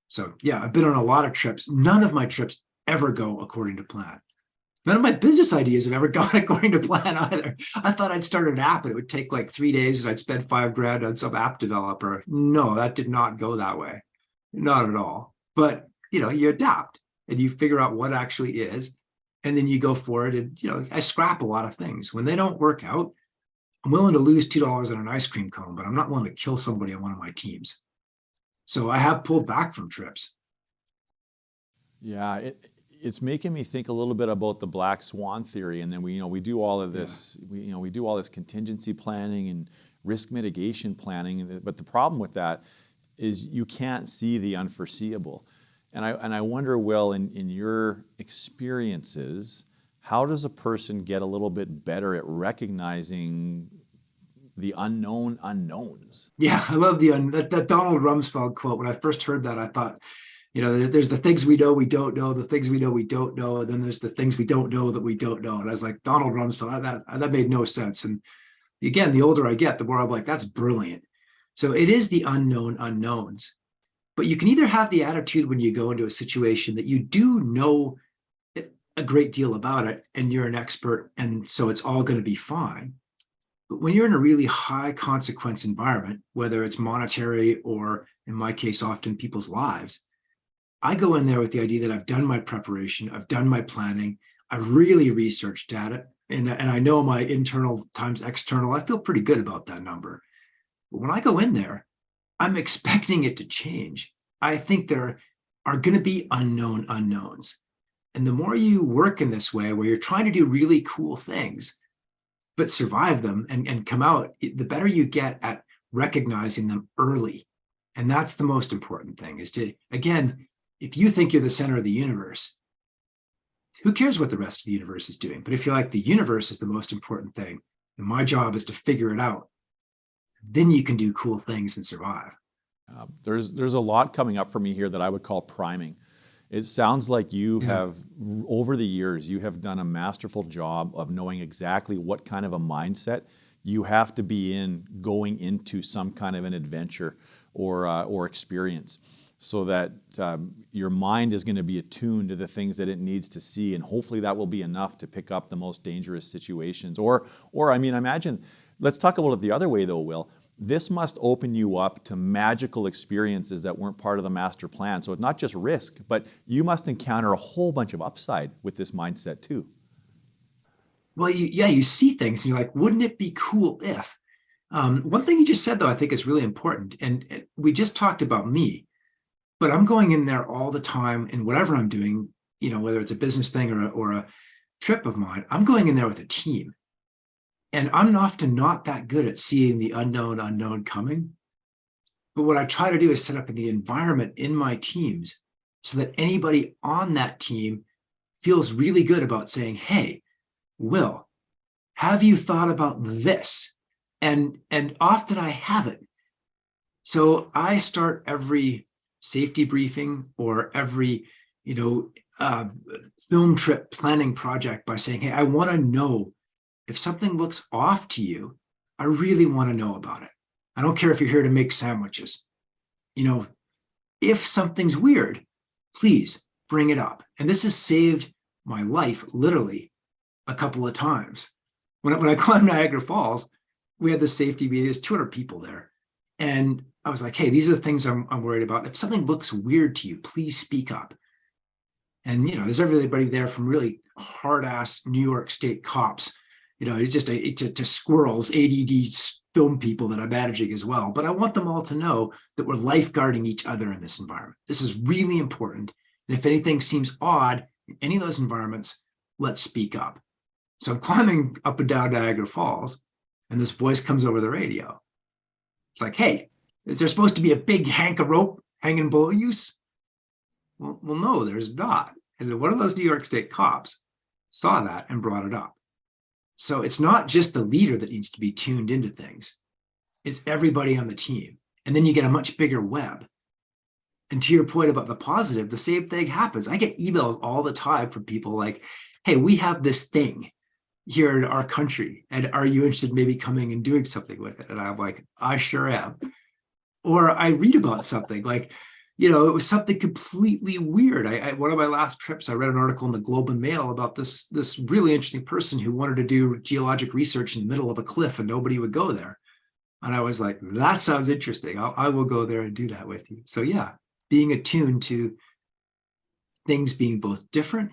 S1: So yeah, I've been on a lot of trips. None of my trips ever go according to plan. None of my business ideas have ever gone according to plan either. I thought I'd start an app and it would take like 3 days and I'd spend $5,000 on some app developer. No, that did not go that way. Not at all. But you adapt and you figure out what actually is. And then you go forward and, I scrap a lot of things. When they don't work out, I'm willing to lose $2 on an ice cream cone, but I'm not willing to kill somebody on one of my teams. So I have pulled back from trips.
S2: Yeah, it's making me think a little bit about the black swan theory. And then we do all of this, we do all this contingency planning and risk mitigation planning. But the problem with that is you can't see the unforeseeable. And I wonder, Will, in your experiences, how does a person get a little bit better at recognizing the unknown unknowns?
S1: Yeah, I love that Donald Rumsfeld quote. When I first heard that, I thought, there's the things we know we don't know, the things we know we don't know, and then there's the things we don't know that we don't know. And I was like, Donald Rumsfeld, that made no sense. And again, the older I get, the more I'm like, that's brilliant. So it is the unknown unknowns. But you can either have the attitude when you go into a situation that you do know a great deal about it and you're an expert, and so it's all going to be fine. But when you're in a really high consequence environment, whether it's monetary or in my case, often people's lives, I go in there with the idea that I've done my preparation, I've done my planning, I've really researched data, and I know my internal times external. I feel pretty good about that number. But when I go in there, I'm expecting it to change. I think there are going to be unknown unknowns. And the more you work in this way, where you're trying to do really cool things, but survive them and come out, the better you get at recognizing them early. And that's the most important thing, is to, again, if you think you're the center of the universe, who cares what the rest of the universe is doing? But if you're like, the universe is the most important thing, and my job is to figure it out, then you can do cool things and survive.
S2: There's a lot coming up for me here that I would call priming. It sounds like you have, over the years, you have done a masterful job of knowing exactly what kind of a mindset you have to be in going into some kind of an adventure or experience, so that your mind is going to be attuned to the things that it needs to see, and hopefully that will be enough to pick up the most dangerous situations. Or I mean, imagine, let's talk about it the other way though, Will. This must open you up to magical experiences that weren't part of the master plan. So it's not just risk, but you must encounter a whole bunch of upside with this mindset too.
S1: Well, you see things and you're like, wouldn't it be cool if? One thing you just said, though, I think is really important. And we just talked about me, but I'm going in there all the time in whatever I'm doing, whether it's a business thing or a trip of mine, I'm going in there with a team. And I'm often not that good at seeing the unknown coming. But what I try to do is set up the environment in my teams so that anybody on that team feels really good about saying, hey, Will, have you thought about this? And often I haven't. So I start every safety briefing or every, film trip planning project by saying, hey, I want to know if something looks off to you. I really want to know about it. I don't care if you're here to make sandwiches. If something's weird, please bring it up. And this has saved my life literally a couple of times. When I climbed Niagara Falls, we had the safety meeting. There's 200 people there. And I was like, hey, these are the things I'm worried about. If something looks weird to you, please speak up. And, there's everybody there from really hard ass New York State cops, it's just to squirrels, ADD film people that I'm managing as well. But I want them all to know that we're lifeguarding each other in this environment. This is really important. And if anything seems odd in any of those environments, let's speak up. So I'm climbing up and down Niagara Falls, and this voice comes over the radio. It's like, hey, is there supposed to be a big hank of rope hanging below you? Well, no, there's not. And one of those New York State cops saw that and brought it up. So it's not just the leader that needs to be tuned into things. It's everybody on the team. And then you get a much bigger web. And to your point about the positive, the same thing happens. I get emails all the time from people like, hey, we have this thing here in our country. And are you interested in maybe coming and doing something with it? And I'm like, I sure am. Or I read about something like, it was something completely weird. One of my last trips, I read an article in the Globe and Mail about this really interesting person who wanted to do geologic research in the middle of a cliff and nobody would go there. And I was like, that sounds interesting. I will go there and do that with you. So yeah, being attuned to things being both different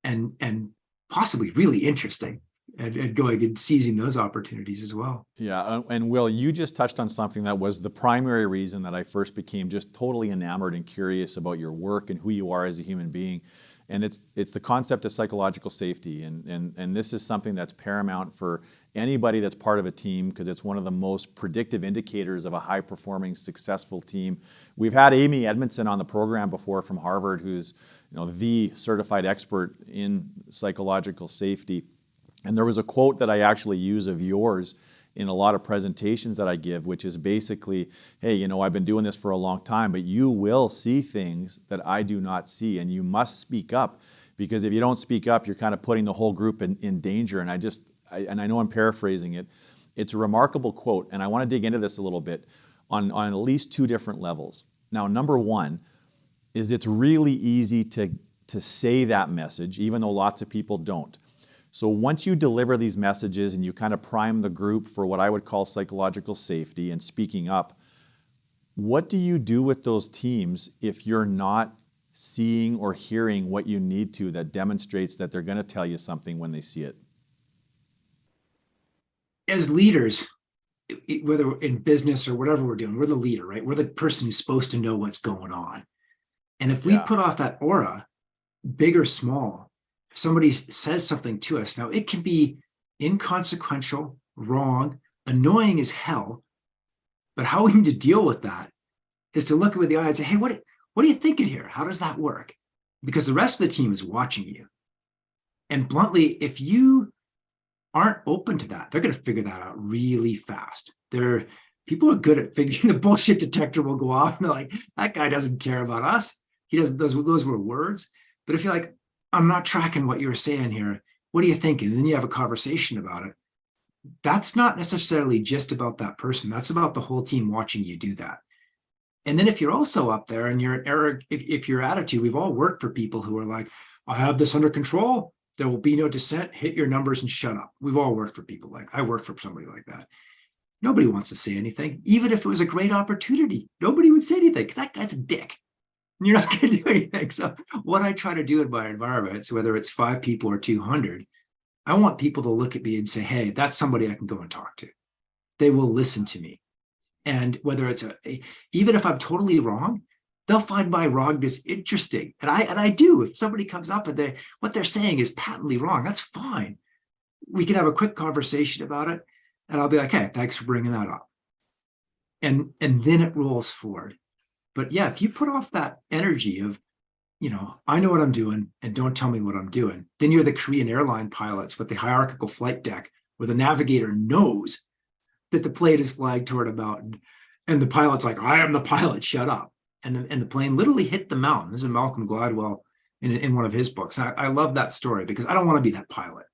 S1: and possibly really interesting. And going and seizing those opportunities as well.
S2: Yeah, and Will, you just touched on something that was the primary reason that I first became just totally enamored and curious about your work and who you are as a human being. And it's the concept of psychological safety. And this is something that's paramount for anybody that's part of a team, because it's one of the most predictive indicators of a high-performing, successful team. We've had Amy Edmondson on the program before from Harvard, who's the certified expert in psychological safety. And there was a quote that I actually use of yours in a lot of presentations that I give, which is basically, hey, I've been doing this for a long time, but you will see things that I do not see, and you must speak up, because if you don't speak up, you're kind of putting the whole group in danger. And I know I'm paraphrasing it. It's a remarkable quote, and I want to dig into this a little bit on at least 2 different levels. Now, number one is it's really easy to say that message, even though lots of people don't. So once you deliver these messages and you kind of prime the group for what I would call psychological safety and speaking up, what do you do with those teams if you're not seeing or hearing what you need to that demonstrates that they're going to tell you something when they see it?
S1: As leaders, whether in business or whatever we're doing, we're the leader, right? We're the person who's supposed to know what's going on. And if we put off that aura, big or small, if somebody says something to us, now it can be inconsequential, wrong, annoying as hell, but how we need to deal with that is to look with the eye and say, hey, what are you thinking here? How does that work? Because the rest of the team is watching you. And bluntly, if you aren't open to that, they're going to figure that out really fast. People are good at figuring the bullshit detector will go off and they're like, that guy doesn't care about us. He doesn't, those were words. But if you're like, I'm not tracking what you were saying here, what are you thinking? And then you have a conversation about it. That's not necessarily just about that person. That's about the whole team watching you do that. And then if you're also up there and if your attitude, we've all worked for people who are like, I have this under control. There will be no dissent. Hit your numbers and shut up. We've all worked for people like, I worked for somebody like that. Nobody wants to say anything. Even if it was a great opportunity, nobody would say anything because that guy's a dick. And you're not going to do anything. So what I try to do in my environments, whether it's 5 people or 200, I want people to look at me and say, hey, that's somebody I can go and talk to. They will listen to me. And whether it's even if I'm totally wrong, they'll find my wrongness interesting. And I do. If somebody comes up and what they're saying is patently wrong, that's fine. We can have a quick conversation about it. And I'll be like, hey, thanks for bringing that up. And then it rolls forward. But yeah, if you put off that energy of, I know what I'm doing and don't tell me what I'm doing, then you're the Korean airline pilots with the hierarchical flight deck where the navigator knows that the plane is flying toward a mountain. And the pilot's like, I am the pilot, shut up. And the plane literally hit the mountain. This is Malcolm Gladwell in one of his books. I love that story because I don't want to be that pilot.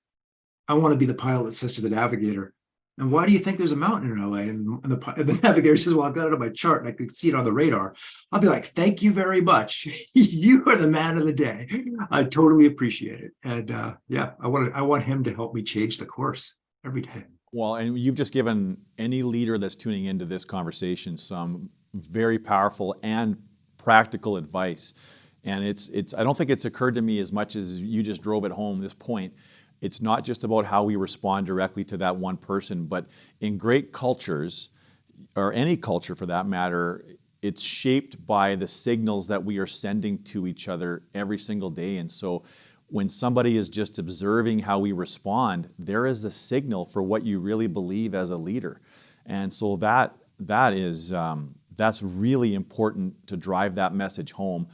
S1: I want to be the pilot that says to the navigator, and why do you think there's a mountain in LA? And the navigator says, well, I've got it on my chart and I could see it on the radar. I'll be like, thank you very much. You are the man of the day. I totally appreciate it. And I want him to help me change the course every day.
S2: Well, and you've just given any leader that's tuning into this conversation some very powerful and practical advice. And I don't think it's occurred to me as much as you just drove it home, this point. It's not just about how we respond directly to that one person, but in great cultures, or any culture for that matter, it's shaped by the signals that we are sending to each other every single day. And so when somebody is just observing how we respond, there is a signal for what you really believe as a leader. And so that's really important to drive that message home.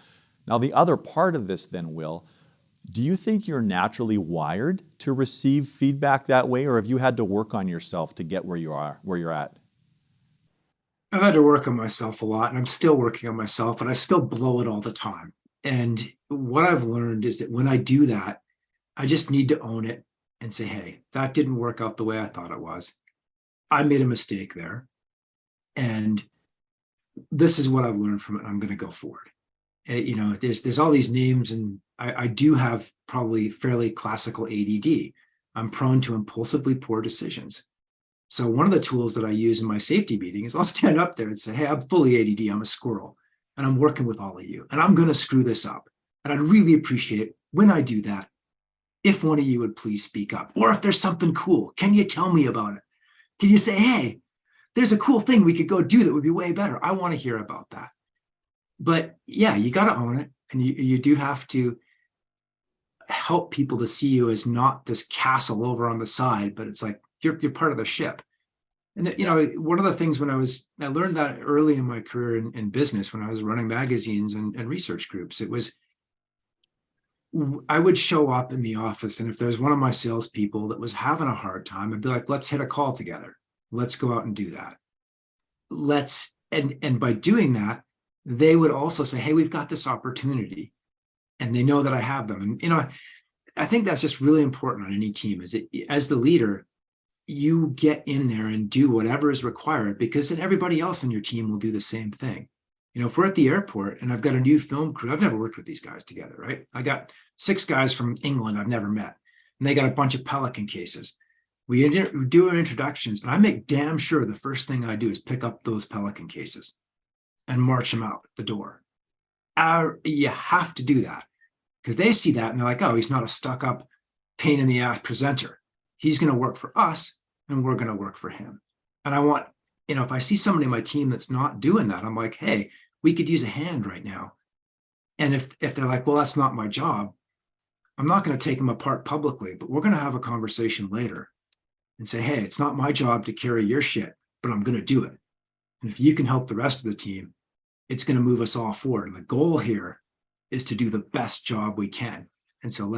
S2: Now, the other part of this then, Will, do you think you're naturally wired to receive feedback that way, or have you had to work on yourself to get where you're at?
S1: I've had to work on myself a lot, and I'm still working on myself, and I still blow it all the time. And what I've learned is that when I do that, I just need to own it and say, hey, that didn't work out the way I thought it was. I made a mistake there. And this is what I've learned from it. I'm going to go forward. There's all these names, and I do have probably fairly classical ADD. I'm prone to impulsively poor decisions. So one of the tools that I use in my safety meeting is I'll stand up there and say, hey, I'm fully ADD. I'm a squirrel, and I'm working with all of you, and I'm going to screw this up. And I'd really appreciate it when I do that, if one of you would please speak up. Or if there's something cool, can you tell me about it? Can you say, hey, there's a cool thing we could go do that would be way better. I want to hear about that. But yeah, you got to own it. And you do have to help people to see you as not this castle over on the side, but it's like you're part of the ship. And one of the things I learned that early in my career in business, when I was running magazines and research groups, I would show up in the office, and if there's one of my salespeople that was having a hard time, I'd be like, let's hit a call together. Let's go out and do that. And by doing that, they would also say, hey, we've got this opportunity. And they know that I have them. And, I think that's just really important on any team, as the leader, you get in there and do whatever is required, because then everybody else on your team will do the same thing. If we're at the airport and I've got a new film crew, I've never worked with these guys together, right? I got 6 guys from England I've never met, and they got a bunch of Pelican cases. We do our introductions, and I make damn sure the first thing I do is pick up those Pelican cases and march them out the door. You have to do that, because they see that and they're like, oh, he's not a stuck-up pain in the ass presenter. He's going to work for us, and we're going to work for him. And I want, if I see somebody on my team that's not doing that, I'm like, hey, we could use a hand right now. And if they're like, well, that's not my job, I'm not going to take them apart publicly, but we're going to have a conversation later and say, hey, it's not my job to carry your shit, but I'm going to do it. And if you can help the rest of the team, it's going to move us all forward. And the goal here is to do the best job we can. And so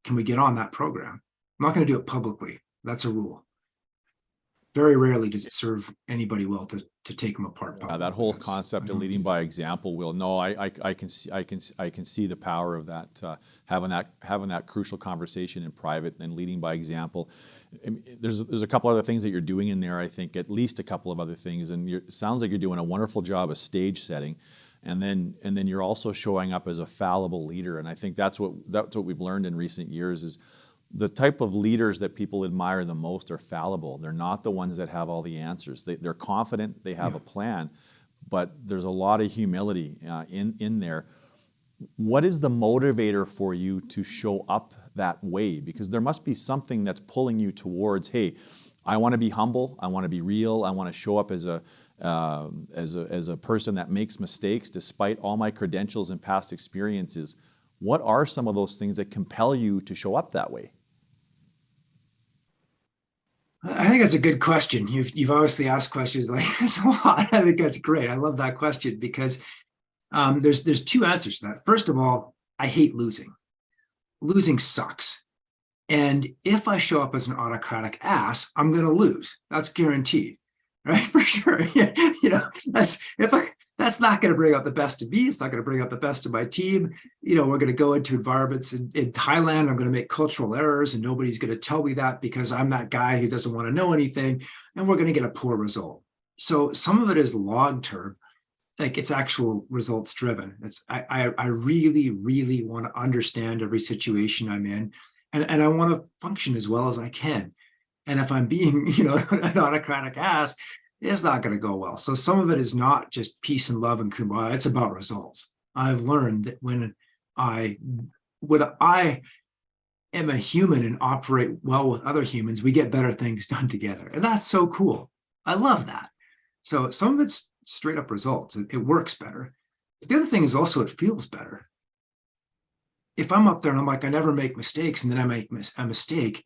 S1: can we get on that program? I'm not going to do it publicly. That's a rule. Very rarely does it serve anybody well to take them apart publicly.
S2: That whole concept of leading by example, Will. No, I can see the power of that, having that crucial conversation in private and leading by example. There's a couple other things that you're doing in there. I think at least a couple of other things, and it sounds like you're doing a wonderful job of stage setting, and then you're also showing up as a fallible leader. And I think that's what we've learned in recent years is the type of leaders that people admire the most are fallible. They're not the ones that have all the answers. They're confident, they have a plan, but there's a lot of humility in there. What is the motivator for you to show up that way? Because there must be something that's pulling you towards, hey, I want to be humble, I want to be real, I want to show up as a person that makes mistakes despite all my credentials and past experiences. What are some of those things that compel you to show up that way?
S1: I think that's a good question. You've obviously asked questions like this a lot. I think that's great. I love that question because there's two answers to that. First of all, I hate losing. Losing sucks. And if I show up as an autocratic ass, I'm going to lose. That's guaranteed, right? For sure. That's not going to bring out the best of me. It's not going to bring out the best of my team. We're going to go into environments in Thailand. I'm going to make cultural errors, and nobody's going to tell me that because I'm that guy who doesn't want to know anything, and we're going to get a poor result. So some of it is long-term, like it's actual results driven. I really, really want to understand every situation I'm in, and I want to function as well as I can. And if I'm being, an autocratic ass, it's not going to go well. So some of it is not just peace and love and kumbaya. It's about results. I've learned that when I am a human and operate well with other humans, we get better things done together. And that's so cool. I love that. So some of it's straight up results. It works better. But the other thing is also it feels better. If I'm up there and I'm like, I never make mistakes, and then I make a mistake,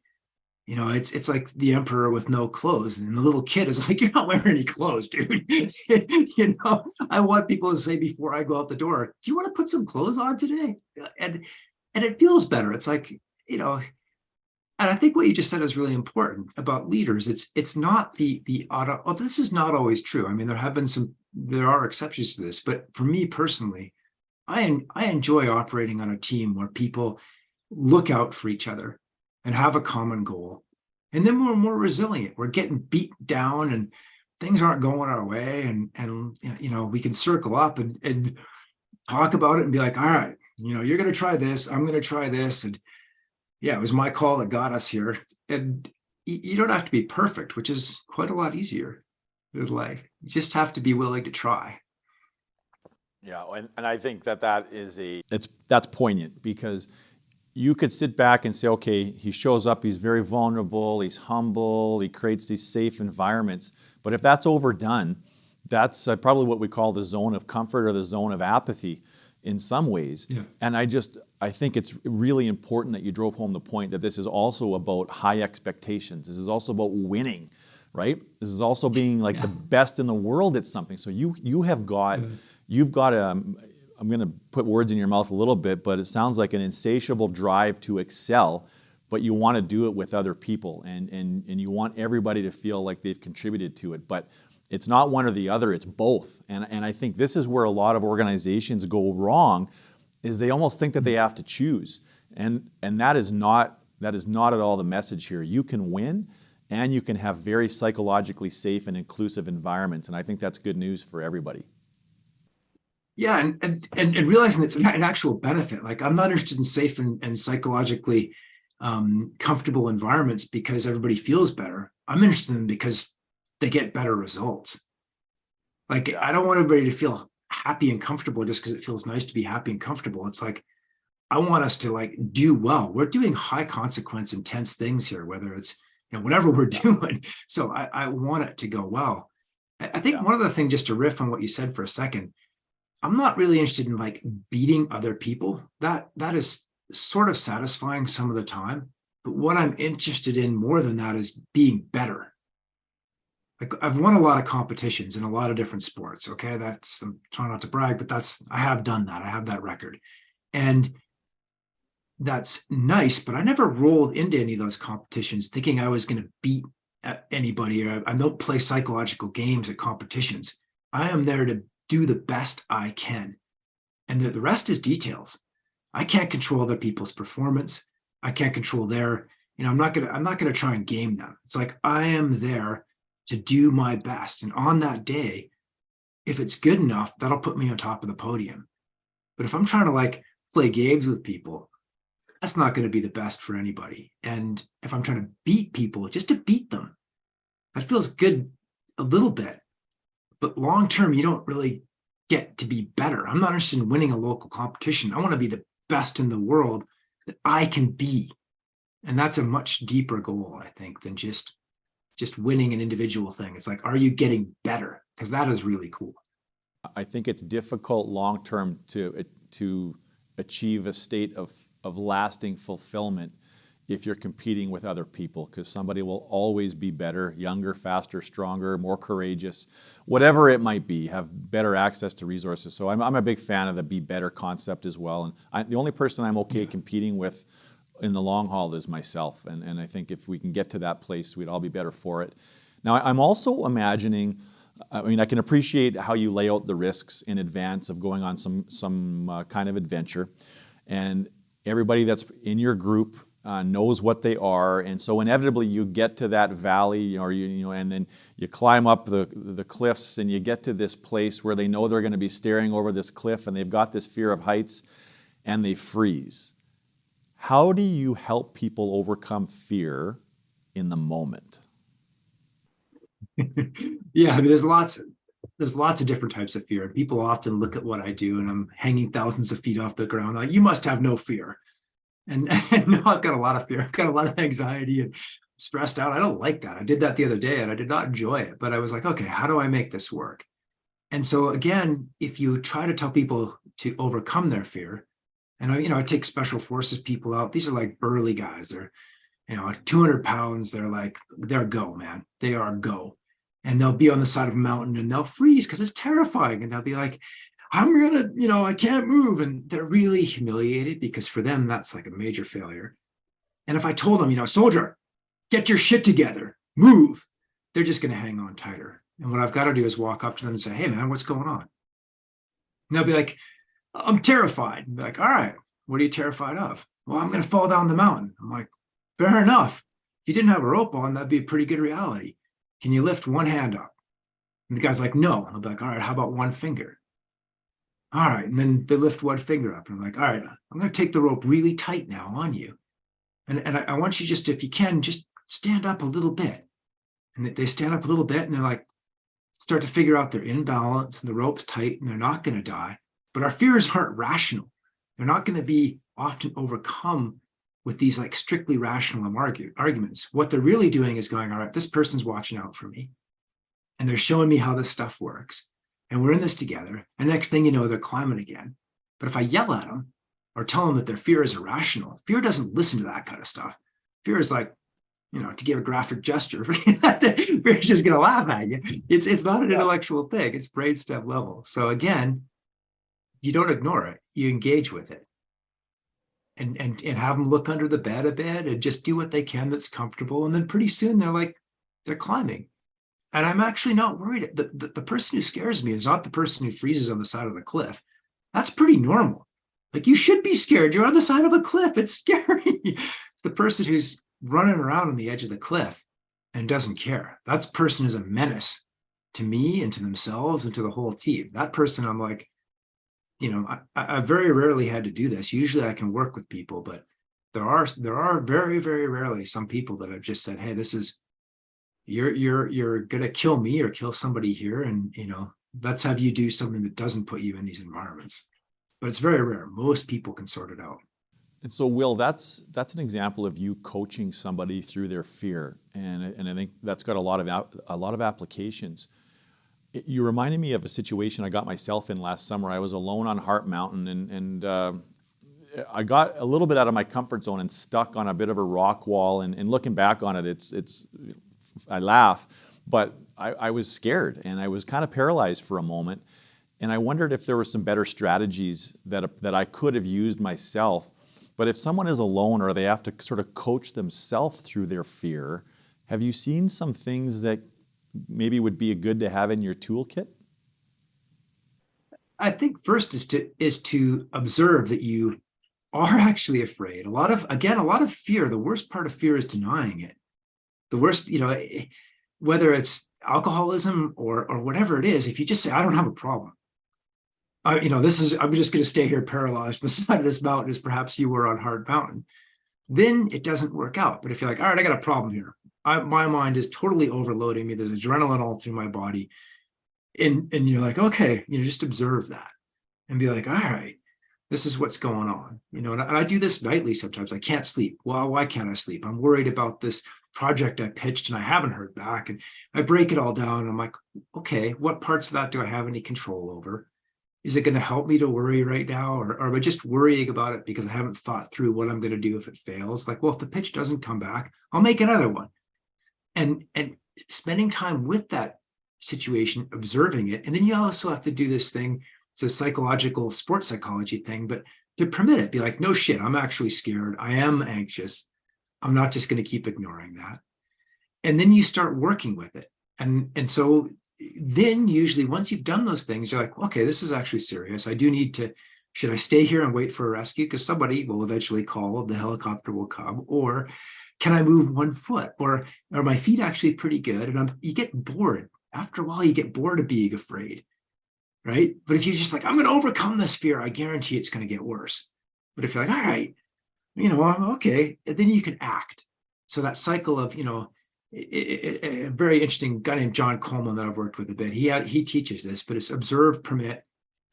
S1: it's like the emperor with no clothes, and the little kid is like, you're not wearing any clothes, dude. I want people to say before I go out the door, do you want to put some clothes on today? And it feels better. It's like, and I think what you just said is really important about leaders. It's not the auto. Oh, this is not always true. I mean, there are exceptions to this, but for me personally, I enjoy operating on a team where people look out for each other and have a common goal. And then we're more resilient. We're getting beat down and things aren't going our way. And we can circle up and talk about it and be like, all right, you're going to try this. I'm going to try this. And yeah, it was my call that got us here. And you don't have to be perfect, which is quite a lot easier in life. You just have to be willing to try.
S2: Yeah, and I think that's poignant, because you could sit back and say, okay, he shows up, he's very vulnerable, he's humble, he creates these safe environments. But if that's overdone, that's probably what we call the zone of comfort or the zone of apathy in some ways. Yeah. And I think it's really important that you drove home the point that this is also about high expectations. This is also about winning, right? This is also being like the best in the world at something. So you've got I'm going to put words in your mouth a little bit, but it sounds like an insatiable drive to excel, but you want to do it with other people, and you want everybody to feel like they've contributed to it. But it's not one or the other, it's both. And I think this is where a lot of organizations go wrong, is they almost think that they have to choose. And that is not at all the message here. You can win, and you can have very psychologically safe and inclusive environments. And I think that's good news for everybody.
S1: Yeah, and realizing it's an actual benefit. Like, I'm not interested in safe and psychologically comfortable environments because everybody feels better. I'm interested in them because they get better results. Like, I don't want everybody to feel happy and comfortable just because it feels nice to be happy and comfortable. It's like, I want us to like do well. We're doing high consequence, intense things here, whether it's whatever we're doing. So I want it to go well. I think one other thing, just to riff on what you said for a second, I'm not really interested in like beating other people. That is sort of satisfying some of the time. But what I'm interested in more than that is being better. Like, I've won a lot of competitions in a lot of different sports. Okay. I'm trying not to brag, but I have done that. I have that record. And that's nice, but I never rolled into any of those competitions thinking I was going to beat anybody. I don't play psychological games at competitions. I am there to do the best I can. And the rest is details. I can't control other people's performance. I can't control their, I'm not gonna try and game them. It's like, I am there to do my best. And on that day, if it's good enough, that'll put me on top of the podium. But if I'm trying to like play games with people, that's not going to be the best for anybody. And if I'm trying to beat people just to beat them, that feels good a little bit. But long term, you don't really get to be better. I'm not interested in winning a local competition. I want to be the best in the world that I can be. And that's a much deeper goal, I think, than just winning an individual thing. It's like, are you getting better? Because that is really cool.
S2: I think it's difficult long-term to achieve a state of lasting fulfillment if you're competing with other people, because somebody will always be better, younger, faster, stronger, more courageous, whatever it might be, have better access to resources. So I'm a big fan of the be better concept as well. And the only person I'm okay competing with in the long haul is myself. And I think if we can get to that place, we'd all be better for it. Now, I'm also imagining, I mean, I can appreciate how you lay out the risks in advance of going on some kind of adventure. And everybody that's in your group knows what they are, and so inevitably you get to that valley, or and then you climb up the cliffs, and you get to this place where they know they're going to be staring over this cliff, and they've got this fear of heights, and they freeze. How do you help people overcome fear in the moment?
S1: Yeah, I mean, there's lots of different types of fear. People often look at what I do, and I'm hanging thousands of feet off the ground. Like, you must have no fear. And no, I've got a lot of fear. I've got a lot of anxiety and stressed out. I don't like that. I did that the other day and I did not enjoy it, but I was like, okay, how do I make this work? And so again, if you try to tell people to overcome their fear, and I take special forces people out. These are like burly guys. They're, 200 pounds. They're go, man. They are go. And they'll be on the side of a mountain and they'll freeze because it's terrifying. And they'll be like, I'm gonna, I can't move. And they're really humiliated because for them, that's like a major failure. And if I told them, soldier, get your shit together, move, they're just gonna hang on tighter. And what I've got to do is walk up to them and say, hey man, what's going on? And they'll be like, I'm terrified. And be like, all right, what are you terrified of? Well, I'm gonna fall down the mountain. I'm like, fair enough. If you didn't have a rope on, that'd be a pretty good reality. Can you lift one hand up? And the guy's like, no. I'll be like, all right, how about one finger? All right. And then they lift one finger up and I'm like, all right, I'm going to take the rope really tight now on you. And I want you just, if you can, just stand up a little bit. And they stand up a little bit and they're like, start to figure out they're in balance and the rope's tight and they're not going to die. But our fears aren't rational. They're not going to be often overcome with these like strictly rational arguments. What they're really doing is going, all right, this person's watching out for me. And they're showing me how this stuff works. And we're in this together. And next thing you know, they're climbing again. But if I yell at them or tell them that their fear is irrational, fear doesn't listen to that kind of stuff. Fear is like, to give a graphic gesture. Fear is just going to laugh at you. It's not an intellectual thing. It's brainstem level. So again, you don't ignore it. You engage with it. And have them look under the bed a bit and just do what they can that's comfortable. And then pretty soon they're climbing. And I'm actually not worried. The person who scares me is not the person who freezes on the side of the cliff. That's pretty normal. Like, you should be scared. You're on the side of a cliff. It's scary. It's the person who's running around on the edge of the cliff and doesn't care. That person is a menace to me and to themselves and to the whole team. That person, I'm like, I very rarely had to do this. Usually I can work with people, but there are very, very rarely some people that I've just said, hey, this is, you're gonna kill me or kill somebody here, and let's have you do something that doesn't put you in these environments. But it's very rare. Most people can sort it out.
S2: And so, Will, that's an example of you coaching somebody through their fear, and I think that's got a lot of applications. You reminded me of a situation I got myself in last summer. I was alone on Heart Mountain, and I got a little bit out of my comfort zone and stuck on a bit of a rock wall. And looking back on it, it's I laugh, but I was scared and I was kind of paralyzed for a moment. And I wondered if there were some better strategies that I could have used myself. But if someone is alone or they have to sort of coach themselves through their fear, have you seen some things that maybe would be good to have in your toolkit?
S1: I think first is to observe that you are actually afraid. A lot of fear, the worst part of fear is denying it. The worst, whether it's alcoholism or whatever it is, if you just say, I don't have a problem. I'm just going to stay here paralyzed on the side of this mountain as perhaps you were on Hard Mountain, then it doesn't work out. But if you're like, all right, I got a problem here. My mind is totally overloading me. There's adrenaline all through my body. And you're like, okay, just observe that and be like, all right, this is what's going on. And I do this nightly sometimes. I can't sleep. Well, why can't I sleep? I'm worried about this project I pitched and I haven't heard back. And I break it all down. And I'm like, okay, what parts of that do I have any control over? Is it going to help me to worry right now? Or am I just worrying about it because I haven't thought through what I'm going to do if it fails? Like, well, if the pitch doesn't come back, I'll make another one. And spending time with that situation, observing it. And then you also have to do this thing. It's a psychological sports psychology thing, but to permit it, be like, no shit, I'm actually scared. I am anxious. I'm not just going to keep ignoring that. And then you start working with it. And so then usually once you've done those things, you're like, okay, this is actually serious. I do need to, should I stay here and wait for a rescue? Because somebody will eventually call, the helicopter will come, or can I move one foot? Or are my feet actually pretty good? And you get bored. After a while, you get bored of being afraid, right? But if you're just like, I'm going to overcome this fear, I guarantee it's going to get worse. But if you're like, all right, I'm okay, and then you can act. So that cycle of, a very interesting guy named John Coleman that I've worked with a bit. He teaches this, but it's observe, permit,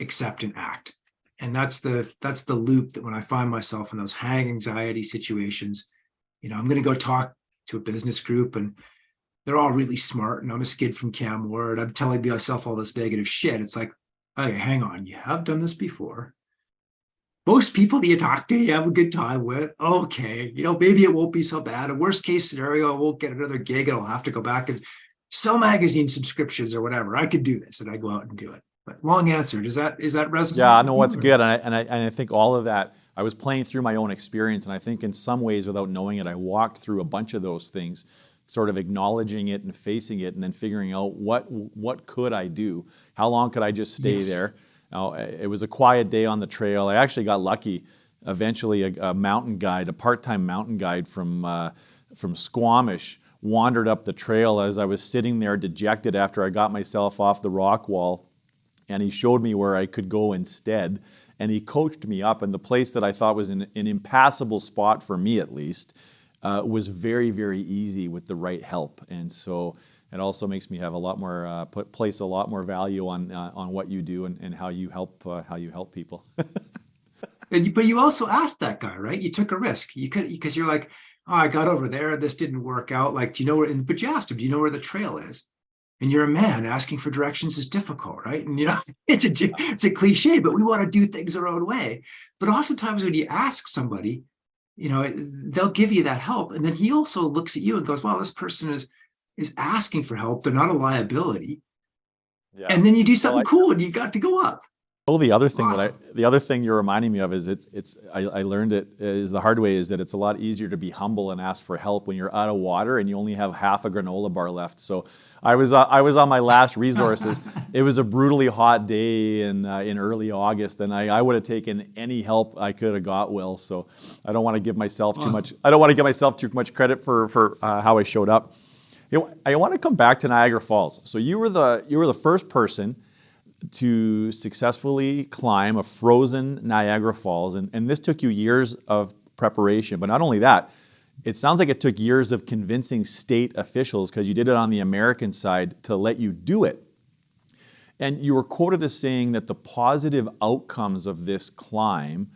S1: accept, and act. And that's the loop that when I find myself in those high anxiety situations, I'm going to go talk to a business group and they're all really smart and I'm a skid from Canmore and I'm telling myself all this negative shit. It's like, okay, hang on, you have done this before. Most people that you talk to, you have a good time with. Okay, maybe it won't be so bad. A worst case scenario, I won't get another gig and I'll have to go back and sell magazine subscriptions or whatever. I could do this, and I go out and do it. But long answer. Is that resonant?
S2: Yeah, no, what's good, and I think all of that. I was playing through my own experience, and I think in some ways, without knowing it, I walked through a bunch of those things, sort of acknowledging it and facing it, and then figuring out what could I do? How long could I just stay there? It was a quiet day on the trail. I actually got lucky. Eventually, a mountain guide, a part-time mountain guide from Squamish, wandered up the trail as I was sitting there dejected after I got myself off the rock wall, and he showed me where I could go instead, and he coached me up, and the place that I thought was an impassable spot for me at least was very, very easy with the right help. And so it also makes me have a lot more place a lot more value on what you do and how you help people.
S1: But you also asked that guy, right? You took a risk. You could, because you're like, oh, I got over there, this didn't work out. Like, do you know where? But you asked him, do you know where the trail is? And you're a man. Asking for directions is difficult, right? And it's a cliche, but we want to do things our own way. But oftentimes when you ask somebody, they'll give you that help, and then he also looks at you and goes, "Well, this person is asking for help. They're not a liability." Yeah. And then you do something cool, and you got to go up.
S2: Oh, the other thing you're reminding me of is I learned it is the hard way, is that it's a lot easier to be humble and ask for help when you're out of water and you only have half a granola bar left. So I was on my last resources. It was a brutally hot day in early August, and I would have taken any help I could have got, Will. So I don't want to give myself too much. I don't want to give myself too much credit for how I showed up. I want to come back to Niagara Falls. So you were the first person to successfully climb a frozen Niagara Falls. And this took you years of preparation. But not only that, it sounds like it took years of convincing state officials, because you did it on the American side, to let you do it. And you were quoted as saying that the positive outcomes of this climb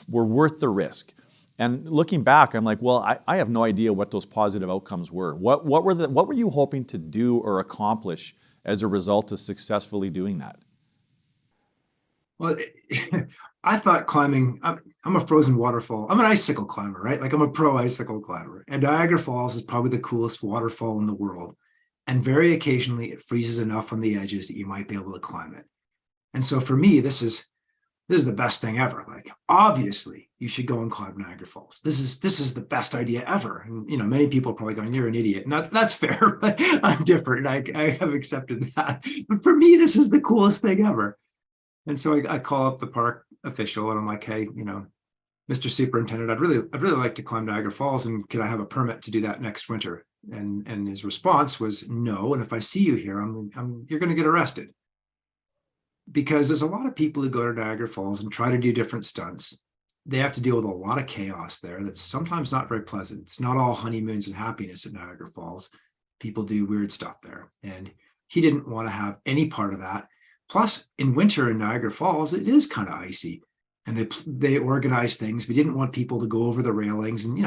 S2: were worth the risk. And looking back, I'm like, well, I have no idea what those positive outcomes were. What were you hoping to do or accomplish as a result of successfully doing that?
S1: Well, I thought climbing, I'm a frozen waterfall. I'm an icicle climber, right? Like, I'm a pro icicle climber. And Niagara Falls is probably the coolest waterfall in the world. And very occasionally it freezes enough on the edges that you might be able to climb it. And so for me, this is the best thing ever. Like, obviously you should go and climb Niagara Falls. This is the best idea ever. And many people are probably going, you're an idiot. And that's fair, but I'm different. I have accepted that. But for me, this is the coolest thing ever. And so I call up the park official and I'm like, hey, Mr. Superintendent, I'd really like to climb Niagara Falls, and could I have a permit to do that next winter? And his response was no. And if I see you here, you're going to get arrested. Because there's a lot of people who go to Niagara Falls and try to do different stunts. They have to deal with a lot of chaos there that's sometimes not very pleasant. It's not all honeymoons and happiness at Niagara Falls. People do weird stuff there. And He didn't want to have any part of that. Plus, in winter in Niagara Falls, it is kind of icy, and they organized things. We didn't want people to go over the railings, and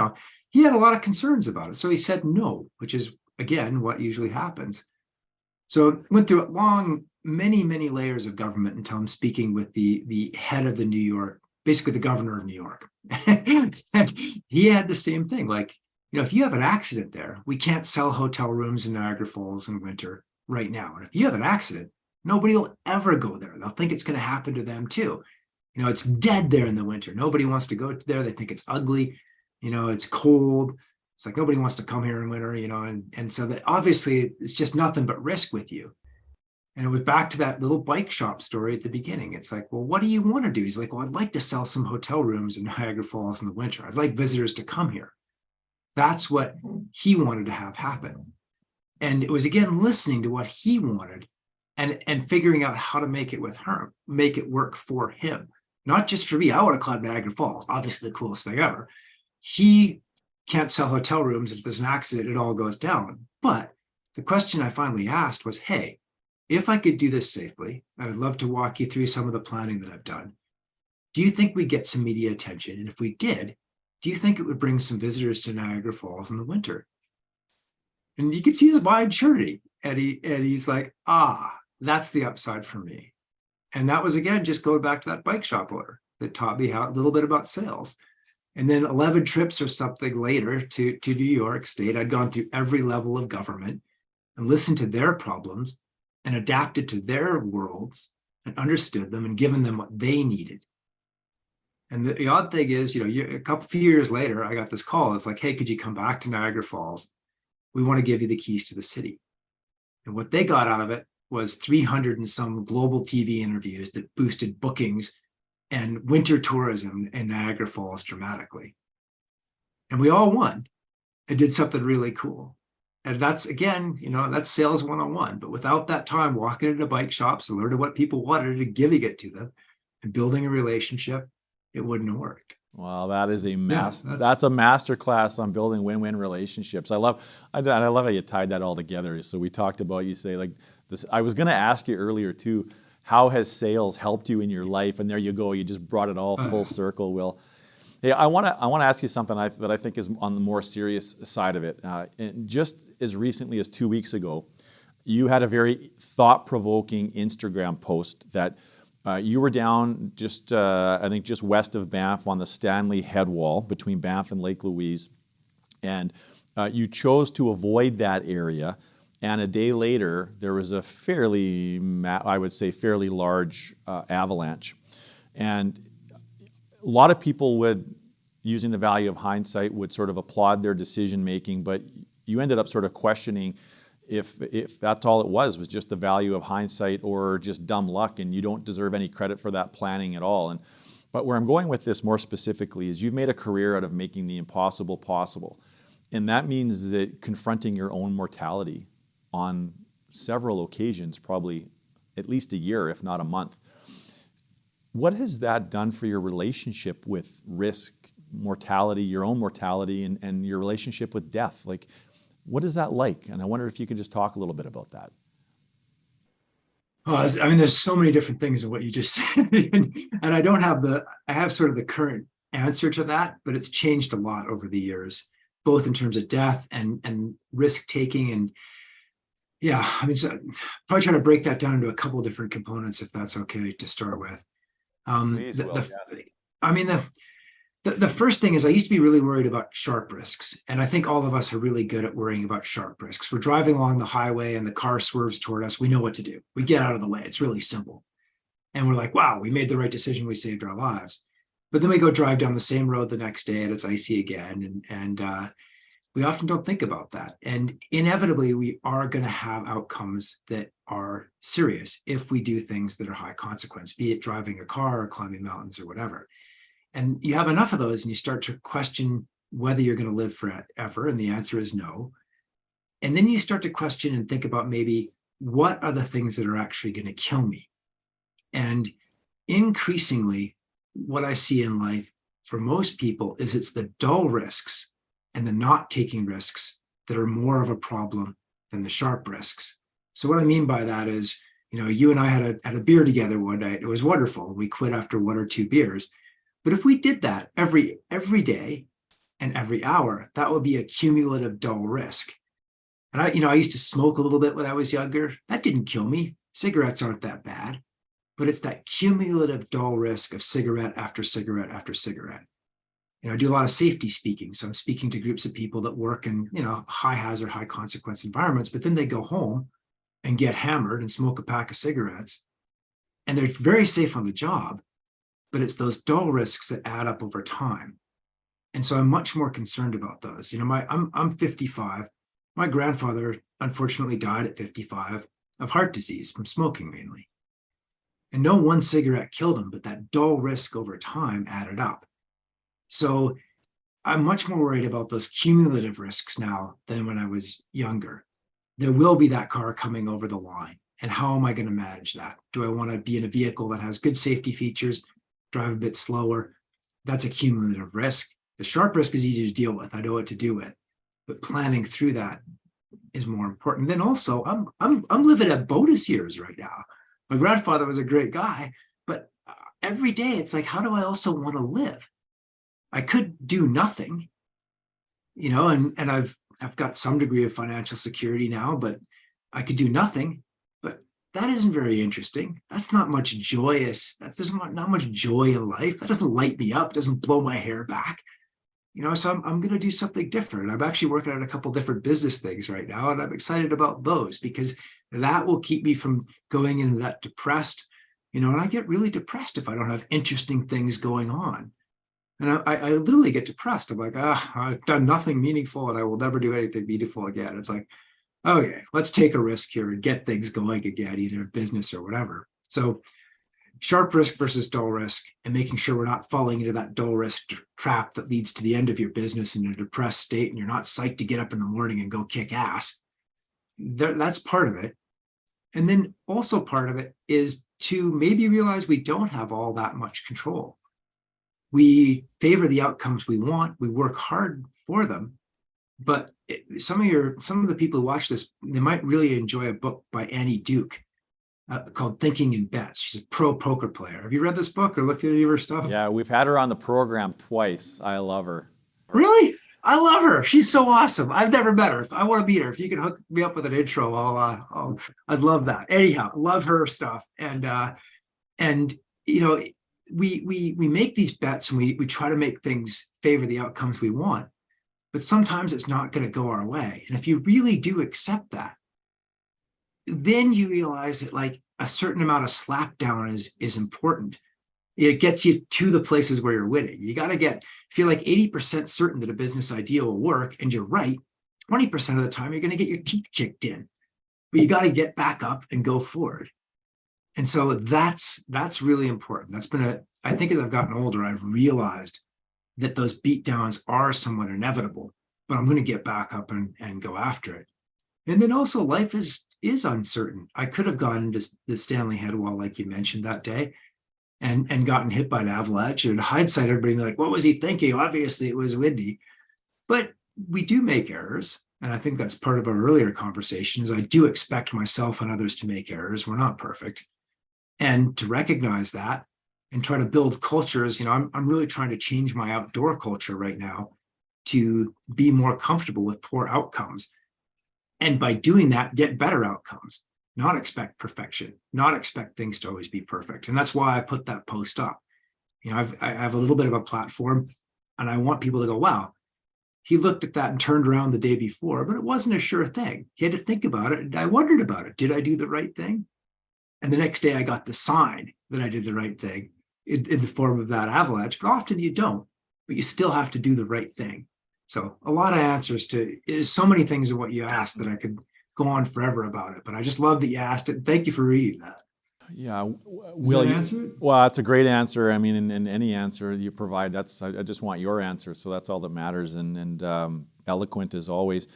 S1: he had a lot of concerns about it. So he said no, which is again what usually happens. So went through long, many layers of government until I'm speaking with the head of the New York, basically the governor of New York. And he had the same thing. Like, if you have an accident there, we can't sell hotel rooms in Niagara Falls in winter right now. And if you have an accident, nobody will ever go there. They'll think it's going to happen to them too. It's dead there in the winter. Nobody wants to go there. They think it's ugly. It's cold. It's like nobody wants to come here in winter, and so that obviously it's just nothing but risk with you. And it was back to that little bike shop story at the beginning. It's like, well, what do you want to do? He's like, well, I'd like to sell some hotel rooms in Niagara Falls in the winter. I'd like visitors to come here. That's what he wanted to have happen. And it was, again, listening to what he wanted and figuring out how to make it with her, make it work for him. Not just for me. I want to climb Niagara Falls, obviously the coolest thing ever. He can't sell hotel rooms. If there's an accident, it all goes down. But the question I finally asked was, hey, if I could do this safely, I'd love to walk you through some of the planning that I've done. Do you think we'd get some media attention? And if we did, do you think it would bring some visitors to Niagara Falls in the winter? And you could see his wide surety. And he's like, that's the upside for me. And that was, again, just going back to that bike shop owner that taught me a little bit about sales. And then 11 trips or something later to New York State, I'd gone through every level of government and listened to their problems and adapted to their worlds and understood them and given them what they needed. And the odd thing is, a few years later, I got this call. It's like, hey, could you come back to Niagara Falls? We want to give you the keys to the city. And what they got out of it was 300 and some global TV interviews that boosted bookings and winter tourism in Niagara Falls dramatically. And we all won and did something really cool. And that's, again, that's sales 101. But without that time walking into bike shops and learning what people wanted and giving it to them and building a relationship, it wouldn't have worked.
S2: Wow, that is that's a master class on building win-win relationships. I love how you tied that all together. So we talked about, you say like this. I was going to ask you earlier too, how has sales helped you in your life? And there you go. You just brought it all full circle, Will. Hey, I want to ask you something that I think is on the more serious side of it. And just as recently as 2 weeks ago, you had a very thought-provoking Instagram post that you were down just, I think, just west of Banff on the Stanley Headwall between Banff and Lake Louise. And you chose to avoid that area. And a day later, there was a fairly large avalanche. And a lot of people would, using the value of hindsight, would sort of applaud their decision making, but you ended up sort of questioning if that's all it was just the value of hindsight or just dumb luck, and you don't deserve any credit for that planning at all. But where I'm going with this more specifically is you've made a career out of making the impossible possible. And that means that confronting your own mortality on several occasions, probably at least a year, if not a month. What has that done for your relationship with risk, mortality, your own mortality, and your relationship with death? Like, what is that like? And I wonder if you could just talk a little bit about that.
S1: There's so many different things in what you just said. And I have sort of the current answer to that, but it's changed a lot over the years, both in terms of death and risk taking. And yeah, so probably try to break that down into a couple of different components, if that's okay to start with.
S2: Please, Will, yes.
S1: The first thing is I used to be really worried about sharp risks. And I think all of us are really good at worrying about sharp risks. We're driving along the highway and the car swerves toward us. We know what to do. We get out of the way. It's really simple. And we're like, wow, we made the right decision. We saved our lives. But then we go drive down the same road the next day and it's icy again. And we often don't think about that. And inevitably, we are going to have outcomes that are serious if we do things that are high consequence, be it driving a car or climbing mountains or whatever. And you have enough of those and you start to question whether you're going to live forever. And the answer is no. And then you start to question and think about maybe what are the things that are actually going to kill me? And increasingly, what I see in life for most people is it's the dull risks and the not taking risks that are more of a problem than the sharp risks. So what I mean by that is, you and I had a beer together one night. It was wonderful. We quit after one or two beers. But if we did that every day and every hour, that would be a cumulative dull risk. And I used to smoke a little bit when I was younger. That didn't kill me. Cigarettes aren't that bad, but it's that cumulative dull risk of cigarette after cigarette after cigarette. I do a lot of safety speaking. So I'm speaking to groups of people that work in, high hazard, high consequence environments, but then they go home and get hammered and smoke a pack of cigarettes. And they're very safe on the job, but it's those dull risks that add up over time. And so I'm much more concerned about those. I'm 55. My grandfather unfortunately died at 55 of heart disease from smoking mainly. And no one cigarette killed him, but that dull risk over time added up. So I'm much more worried about those cumulative risks now than when I was younger. There will be that car coming over the line. And how am I going to manage that? Do I want to be in a vehicle that has good safety features, drive a bit slower? That's a cumulative risk. The sharp risk is easy to deal with. I know what to do with. But planning through that is more important. Then also, I'm living at bonus years right now. My grandfather was a great guy, but every day it's like, how do I also want to live? I could do nothing, and I've got some degree of financial security now, but I could do nothing. But that isn't very interesting. That's not much joyous. There's not much joy in life. That doesn't light me up. It doesn't blow my hair back. So I'm going to do something different. I'm actually working on a couple different business things right now, and I'm excited about those because that will keep me from going into that depressed, and I get really depressed if I don't have interesting things going on. And I literally get depressed. I'm like, I've done nothing meaningful and I will never do anything meaningful again. It's like, okay, let's take a risk here and get things going again, either business or whatever. So sharp risk versus dull risk, and making sure we're not falling into that dull risk trap that leads to the end of your business in a depressed state and you're not psyched to get up in the morning and go kick ass. That's part of it. And then also part of it is to maybe realize we don't have all that much control. We favor the outcomes we want. We work hard for them. But some of the people who watch this, they might really enjoy a book by Annie Duke called Thinking in Bets. She's a pro poker player. Have you read this book or looked at any of her stuff?
S2: Yeah, we've had her on the program twice. I love her.
S1: Really? I love her. She's so awesome. I've never met her. If I want to meet her, if you can hook me up with an intro, I'd love that. Anyhow, love her stuff. And we make these bets and we try to make things favor the outcomes we want, but sometimes it's not going to go our way. And if you really do accept that, then you realize that like a certain amount of slap down is important. It gets you to the places where you're winning. You got to if you're like 80% certain that a business idea will work and you're right, 20% of the time you're going to get your teeth kicked in, but you got to get back up and go forward. And so that's really important. I think as I've gotten older, I've realized that those beat downs are somewhat inevitable, but I'm going to get back up and go after it. And then also life is uncertain. I could have gone into the Stanley Headwall, like you mentioned that day, and gotten hit by an avalanche. And in hindsight, everybody would be like, what was he thinking? Obviously it was windy, but we do make errors. And I think that's part of our earlier conversations. I do expect myself and others to make errors. We're not perfect. And to recognize that and try to build cultures, I'm really trying to change my outdoor culture right now to be more comfortable with poor outcomes. And by doing that, get better outcomes, not expect perfection, not expect things to always be perfect. And that's why I put that post up. I have a little bit of a platform and I want people to go, wow, he looked at that and turned around the day before, but it wasn't a sure thing. He had to think about it. And I wondered about it. Did I do the right thing? And the next day I got the sign that I did the right thing in the form of that avalanche, but often you don't, but you still have to do the right thing. So a lot of answers is so many things of what you asked that I could go on forever about it, but I just love that you asked it. Thank you for reading that.
S2: Yeah.
S1: Will you answer it?
S2: Well, that's a great answer. I mean, in any answer you provide, I just want your answer. So that's all that matters. And eloquent as always.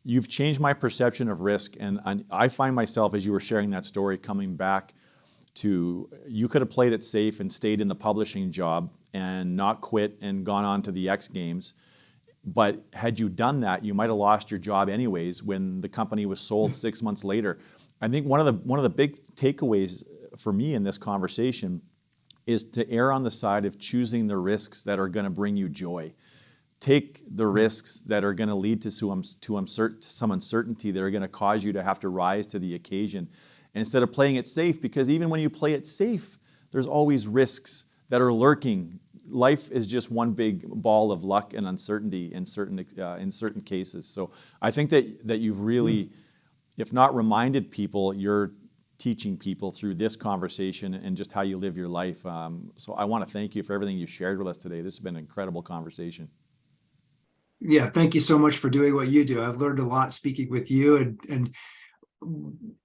S2: You've changed my perception of risk. And I find myself, as you were sharing that story, coming back to, you could have played it safe and stayed in the publishing job and not quit and gone on to the X Games. But had you done that, you might have lost your job anyways when the company was sold 6 months later. I think one of the big takeaways for me in this conversation is to err on the side of choosing the risks that are going to bring you joy. Take the risks that are going to lead to some uncertainty that are going to cause you to have to rise to the occasion instead of playing it safe, because even when you play it safe, there's always risks that are lurking. Life is just one big ball of luck and uncertainty in certain cases. So I think that you've really, if not reminded people, you're teaching people through this conversation and just how you live your life. So I want to thank you for everything you shared with us today. This has been an incredible conversation.
S1: Yeah, thank you so much for doing what you do. I've learned a lot speaking with you. And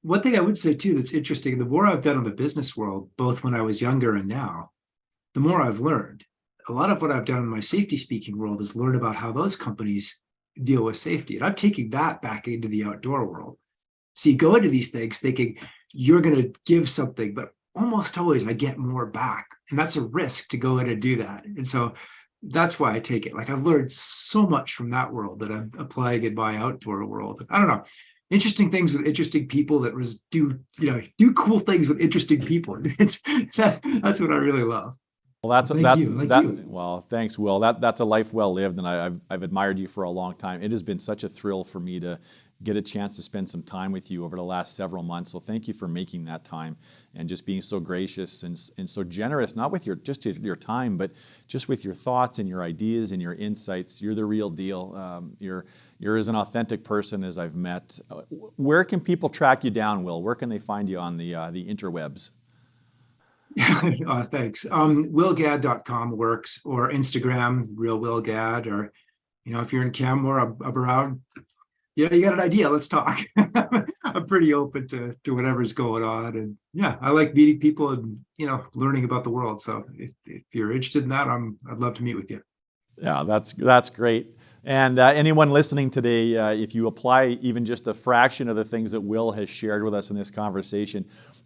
S1: one thing I would say too that's interesting, the more I've done in the business world, both when I was younger and now, the more I've learned. A lot of what I've done in my safety speaking world is learn about how those companies deal with safety. And I'm taking that back into the outdoor world. So you go into these things thinking you're going to give something, but almost always I get more back. And that's a risk to go in and do that. And so that's why I take it. Like, I've learned so much from that world that I'm applying in my outdoor world. I don't know, interesting things with interesting people that do cool things with interesting people. That's what I really love.
S2: Well,
S1: Thank you.
S2: Well, thanks, Will. That's a life well lived, and I've admired you for a long time. It has been such a thrill for me to get a chance to spend some time with you over the last several months. So thank you for making that time and just being so gracious and so generous, not with your time, but just with your thoughts and your ideas and your insights. You're the real deal. You're as an authentic person as I've met. Where can people track you down, Will? Where can they find you on the interwebs?
S1: Thanks. WillGadd.com works, or Instagram, Real Will Gadd, or if you're in Canmore, I'm around. Yeah, you got an idea? Let's talk. I'm pretty open to whatever's going on, and yeah, I like meeting people and learning about the world. So if you're interested in that, I'd love to meet with you.
S2: Yeah, that's great. And anyone listening today, if you apply even just a fraction of the things that Will has shared with us in this conversation,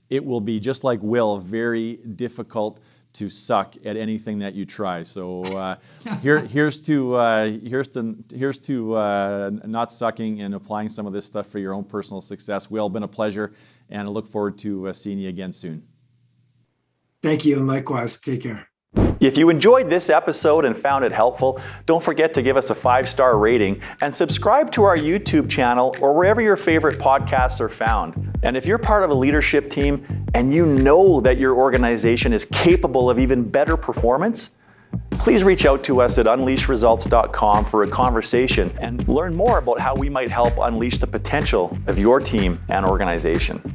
S2: it will be, just like Will, very difficult to suck at anything that you try. So here's to not sucking and applying some of this stuff for your own personal success. Will, been a pleasure, and I look forward to seeing you again soon.
S1: Thank you, and likewise. Take care.
S2: If you enjoyed this episode and found it helpful, don't forget to give us a 5-star rating and subscribe to our YouTube channel or wherever your favorite podcasts are found. And if you're part of a leadership team and you know that your organization is capable of even better performance, please reach out to us at unleashresults.com for a conversation and learn more about how we might help unleash the potential of your team and organization.